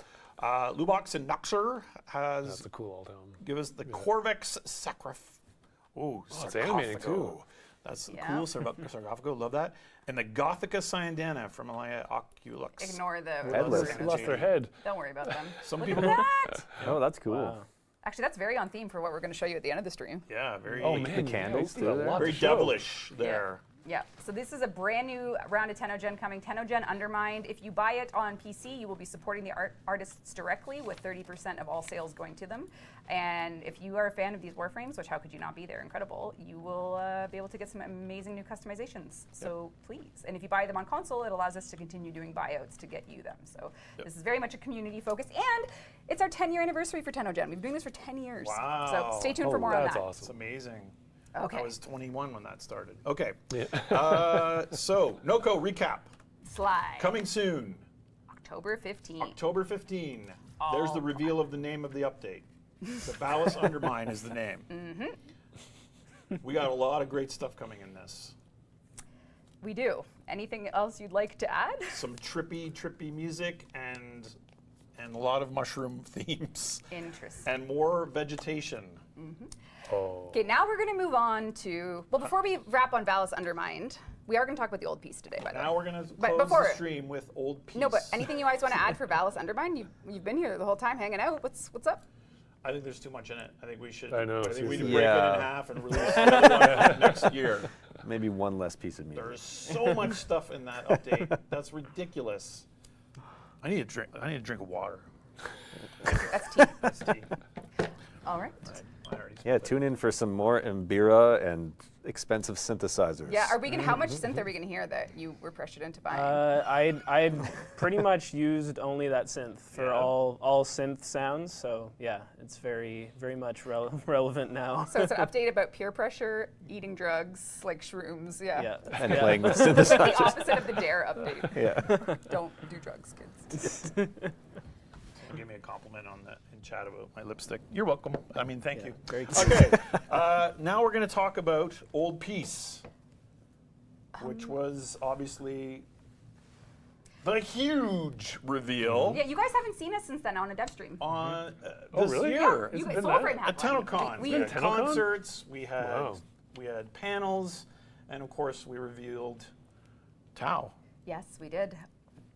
Lubox and Noxer That's has a cool old home. give us the Corvex Sacrif. Oh, it's animating, Sarcophago. too. That's Yeah. cool. Sarcophago, love that. And the Gothica Cyandana from Malaya Oculux. Ignore the. Headless. They lost their head. Don't worry about them. Some Look people. at that. Oh, that's cool. Wow. Actually, that's very on theme for what we're going to show you at the end of the stream. Yeah, very. Oh man, candles, you got a too, lot Very to show. devilish there. Yeah, so this is a brand new round of Tenno-Gen coming. Tenno-Gen Undermined. If you buy it on PC, you will be supporting the artists directly with 30% of all sales going to them. And if you are a fan of these Warframes, which how could you not be? They're incredible. You will be able to get some amazing new customizations. So please. And if you buy them on console, it allows us to continue doing buyouts to get you them. So this is very much a community focus. And it's our 10-year anniversary for Tenno-Gen. We've been doing this for 10 years. Wow. So stay tuned for more on That's that. It's awesome. amazing. Okay. I was 21 when that started. Okay. Yeah. So, Noko recap. Slide. Coming soon. October 15th. October 15. There's the reveal of the name of the update. The Valis Undermine is the name. Mm-hmm. We got a lot of great stuff coming in this. We do. Anything else you'd like to add? Some trippy music and a lot of mushroom themes. Interesting. And more vegetation. Oh. Okay, now we're going to move on to, well, before we wrap on Valis Undermined, we are going to talk about the old piece today, by the way. Now we're going to But close before- the stream with Old Peace. No, but anything you guys want to add for Valis Undermined? You've been here the whole time hanging out. What's up? I think there's too much in it. I think we should. I know, I think we need to seriously. break it Yeah. in half and release another one next year. Maybe one less piece of meat. There's so much stuff in that update. That's ridiculous. I need a drink of water. That's tea. That's tea. All right. I already Yeah, split it. tune in for some more Mbira and expensive synthesizers. Yeah, are we gonna? How much synth are we gonna hear that you were pressured into buying? I pretty much used only that synth for Yeah. all synth sounds. So yeah, it's very much relevant now. So it's an update about peer pressure, eating drugs like shrooms. Yeah. Yeah. And playing with The synthesizers. opposite of the Dare update. Yeah. Don't do drugs, kids. Someone gave me a compliment on that in chat about my lipstick. You're welcome. I mean, thank you. Very cool. Okay, now we're going to talk about Old Peace, which was obviously the huge reveal Yeah, you guys haven't seen us since then on a dev stream. on Oh, this really? year. You, been Warframe that? had At one. TennoCon. We, We had TennoCon? concerts, we had Wow. panels, and of course we revealed Tau. Yes, we did.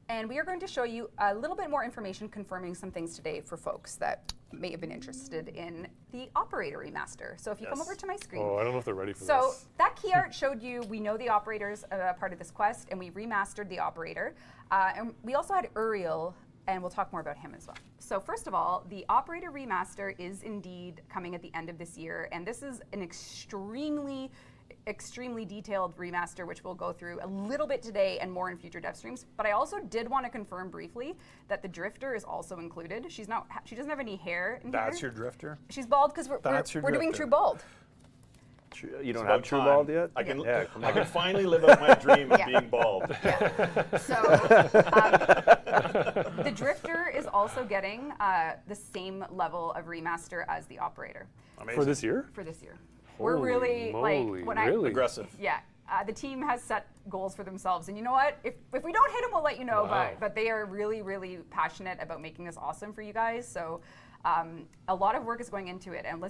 And we are going to show you a little bit more information confirming some things today for folks that may have been interested in the Operator remaster. So if you come Yes. over to my screen. Oh, I don't know if they're ready for So this. that key art showed you we know the Operator's part of this quest, and we remastered the Operator. And we also had Uriel, and we'll talk more about him as well. So first of all, the Operator remaster is indeed coming at the end of this year, and this is an extremely detailed remaster, which we'll go through a little bit today and more in future dev streams. But I also did want to confirm briefly that the Drifter is also included. She doesn't have any hair in That's here. your Drifter? She's bald because we're doing Drifter. True Bald. You don't It's have about True time. Bald yet? I can, Yeah, come I on. can finally live out my dream of Yeah. being bald. So the Drifter is also getting the same level of remaster as the Operator For this year? for this year. We're really moly, like really? Aggressive. Yeah, the team has set goals for themselves, and you know what? If we don't hit them, we'll let you know. Wow. But they are really passionate about making this awesome for you guys. So a lot of work is going into it, and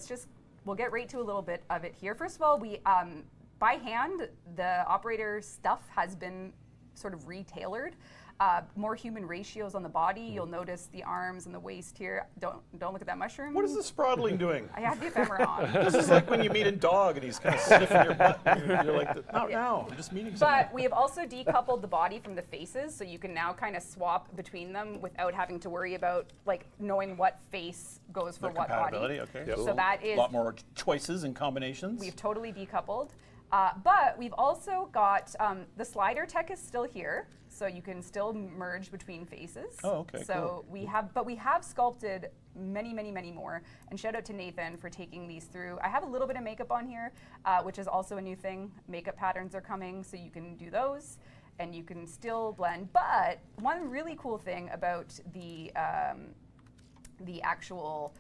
we'll get right to a little bit of it here. First of all, we by hand, the Operator stuff has been sort of retailored. More human ratios on the body. You'll notice the arms and the waist here. Don't look at that mushroom. What is the Sprodling doing? I had the ephemera on. This is like when you meet a dog and he's kind of sniffing your butt. And you're like, no, I'm just meeting someone. But we have also decoupled the body from the faces, so you can now kind of swap between them without having to worry about like knowing what face goes for The what compatibility, body. okay. So that is a lot more choices and combinations. we've totally decoupled. But we've also got the slider tech is still here, so you can still merge between faces. Oh, okay, So we have sculpted many more. And shout out to Nathan for taking these through. I have a little bit of makeup on here, which is also a new thing. Makeup patterns are coming, so you can do those, and you can still blend. But one really cool thing about the actual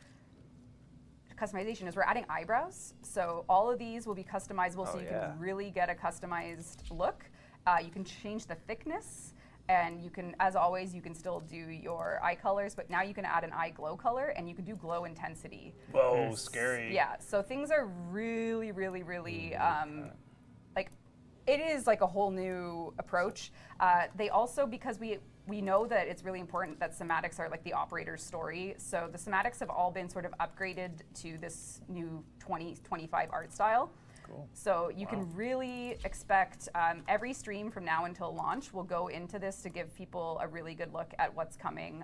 customization is we're adding eyebrows. So all of these will be customizable, so you can really get a customized look. You can change the thickness, and you can, as always, you can still do your eye colors, but now you can add an eye glow color, and you can do glow intensity. Whoa, scary. Yeah, so things are really like, it is like a whole new approach. They also, because we know that it's really important that somatics are like the Operator's story. So the somatics have all been sort of upgraded to this new 2025 art style. Cool. So you can really expect every stream from now until launch will go into this to give people a really good look at what's coming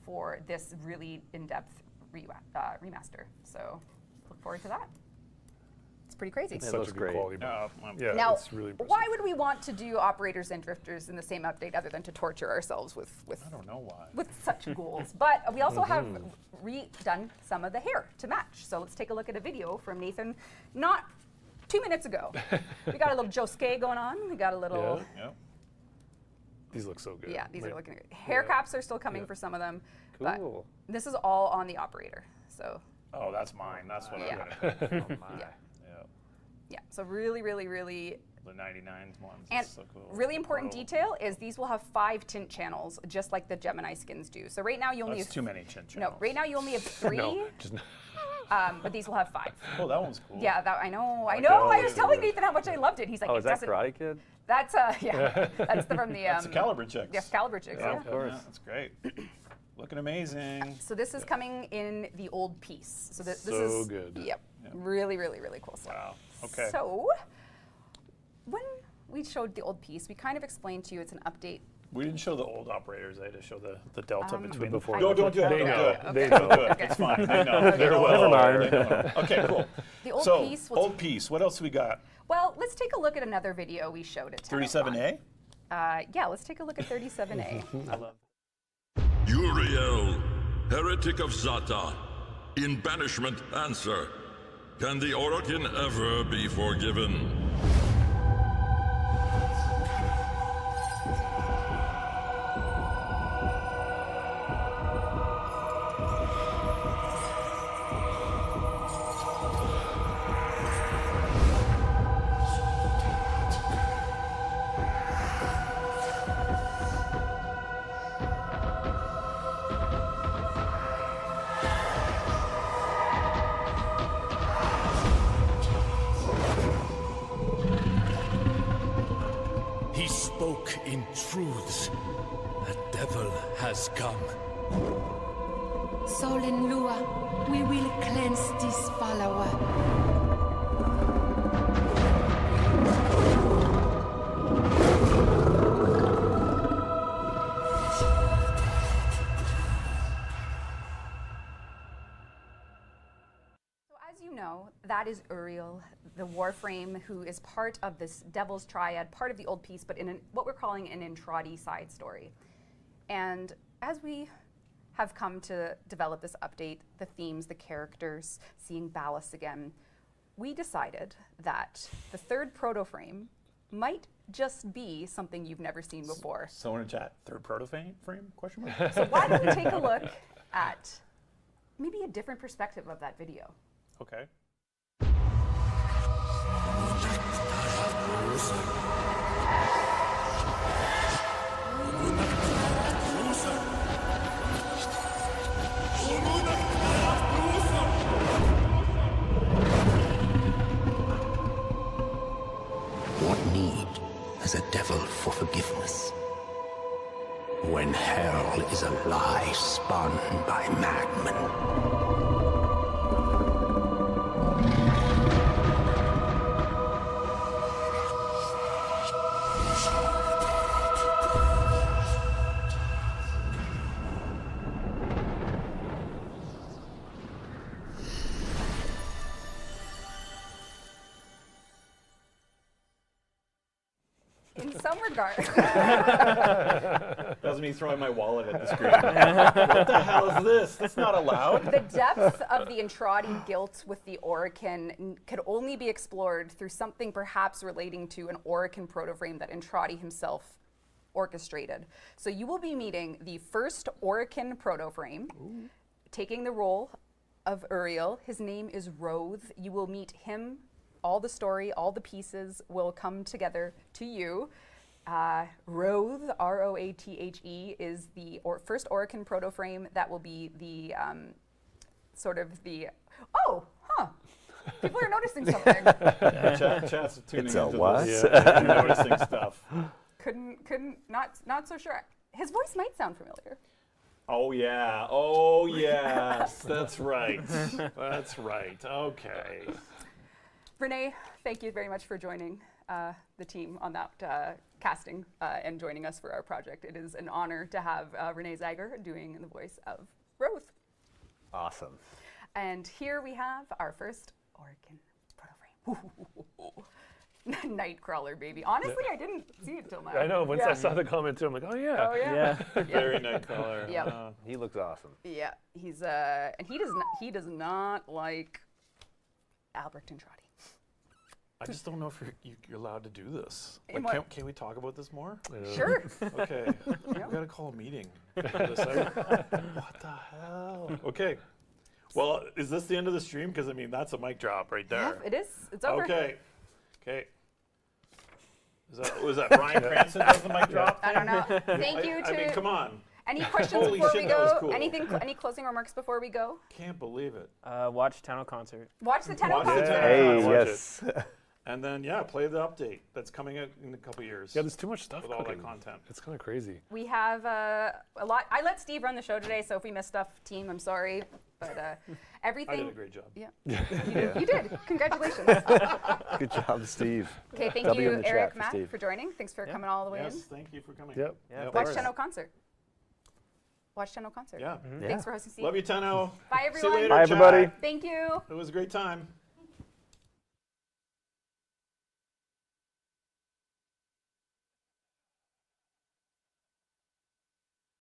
for this really in-depth remaster. So look forward to that. It's pretty crazy. It's It such looks a good great. quality. Yeah, Now, it's really impressive. why would we want to do Operators and Drifters in the same update other than to torture ourselves with I don't know why. with such goals? But we also have redone some of the hair to match. So let's take a look at a video from Nathan not 2 minutes ago. We got a little Josuke going on. We got a little... Yeah. These look so good. Yeah, these are Like, looking great. Hair yeah. caps are still coming for some of them. Cool. But this is all on the Operator. So Oh, that's mine. That's what Yeah. I'm gonna. Oh my. Yeah. Yeah. yeah, so really The 99 ones. And That's so cool. really important Whoa. detail is these will have 5 tint channels, just like the Gemini skins do. So right now you only That's have too many chin No, channels. right now you only have 3, No, just but these will have 5. Oh, that one's cool. Yeah, that I know. I Like know. all I was the- telling Nathan how much I loved it. He's like, Oh, it is that doesn't. Karate Kid? That's yeah. That's from the That's the caliber chicks. Yes, caliber chicks. Yeah, Yeah. of course. yeah, that's great. Looking amazing. So this is coming in the old piece. So this So is good. Yep. Really cool stuff. Wow. Okay. So when we showed the old piece, we kind of explained to you it's an update. We didn't show the old Operators. I had to show the delta between The before. No, don't do it. They Don't know. do it. Okay. They Don't know. do it. Okay. It's fine. They know. They're Okay. well Never aware. mind. They know. Okay, cool. The old So, piece will old piece. What else we got? Well, let's take a look at another video we showed at 37A? Yeah, let's take a look at 37A. I love Uriel, heretic of Zata, in banishment answer. Can the Orokin ever be forgiven? He spoke in truths. A devil has come. Sol and Lua, we will cleanse this follower. As you know, that is Uriel, the Warframe, who is part of this Devil's Triad, part of the old piece, but in what we're calling an Entradi side story. And as we have come to develop this update, the themes, the characters, seeing Ballas again, we decided that the third proto-frame might just be something you've never seen before. Someone in chat, third proto-frame? Question mark? So why don't we take a look at maybe a different perspective of that video? Okay. What need has a devil for forgiveness? When hell is a lie spun by madmen. In some regard, That was me throwing my wallet at the screen. What the hell is this? That's not allowed. the depth of the Entradi guilt with the Orokin could only be explored through something perhaps relating to an Orokin proto-frame that Entradi himself orchestrated. So you will be meeting the first Orokin proto-frame, taking the role of Uriel. His name is Roth. You will meet him. All the story, all the pieces will come together to you. Roth, R-O-A-T-H-E, is the first Orokin proto-frame that will be the people are noticing something. Chat's tuning It's a into what? this. Yeah, noticing stuff. Not so sure. His voice might sound familiar. Oh yeah. Oh yes. That's right. That's right. Okay. Renee, thank you very much for joining the team on that casting and joining us for our project. It is an honor to have Renee Zager doing the voice of Roth. Awesome. And here we have our first Orokin proto-frame. Nightcrawler, baby. Honestly, I didn't see it till now. I know. Once I saw the comment too, I'm like, oh yeah. Oh yeah. Very Nightcrawler. Yep. He looks awesome. Yeah. He's and he does not like Albrecht Entradi. I just don't know if you're allowed to do this. In Like, what- can we talk about this more? Sure. Okay. We gotta call a meeting. What the hell? Okay. Well, is this the end of the stream? Because I mean, that's a mic drop right there. It is. It's over. Okay. Okay. Was that Brian Cranston does the mic drop? I don't know. Thank you to. I mean, come on. Any questions Holy before shit, we that was go? cool. Any closing remarks before we go? Can't believe it. Watch Tenno concert. Watch the Tenno Watch the concert. Tenno. Hey, Watch yes. And then, yeah, play the update that's coming out in a couple years. Yeah, there's too much stuff with all that cooking. content. It's kind of crazy. We have a lot. I let Steve run the show today, so if we missed stuff, team, I'm sorry. But everything. I did a great job. Yeah. You did. Congratulations. Good job, Steve. Okay, thank W you, in the chat Eric, for Matt, Steve. for joining. Thanks for coming all the way Yes, in. thank you for coming. Yep. Yeah, Watch thanks. Tenno concert. Watch Tenno concert. Yeah. Thanks for hosting, Steve. Love you, Tenno. Bye, See you everyone. later, Bye, everybody. chat. Thank you. It was a great time.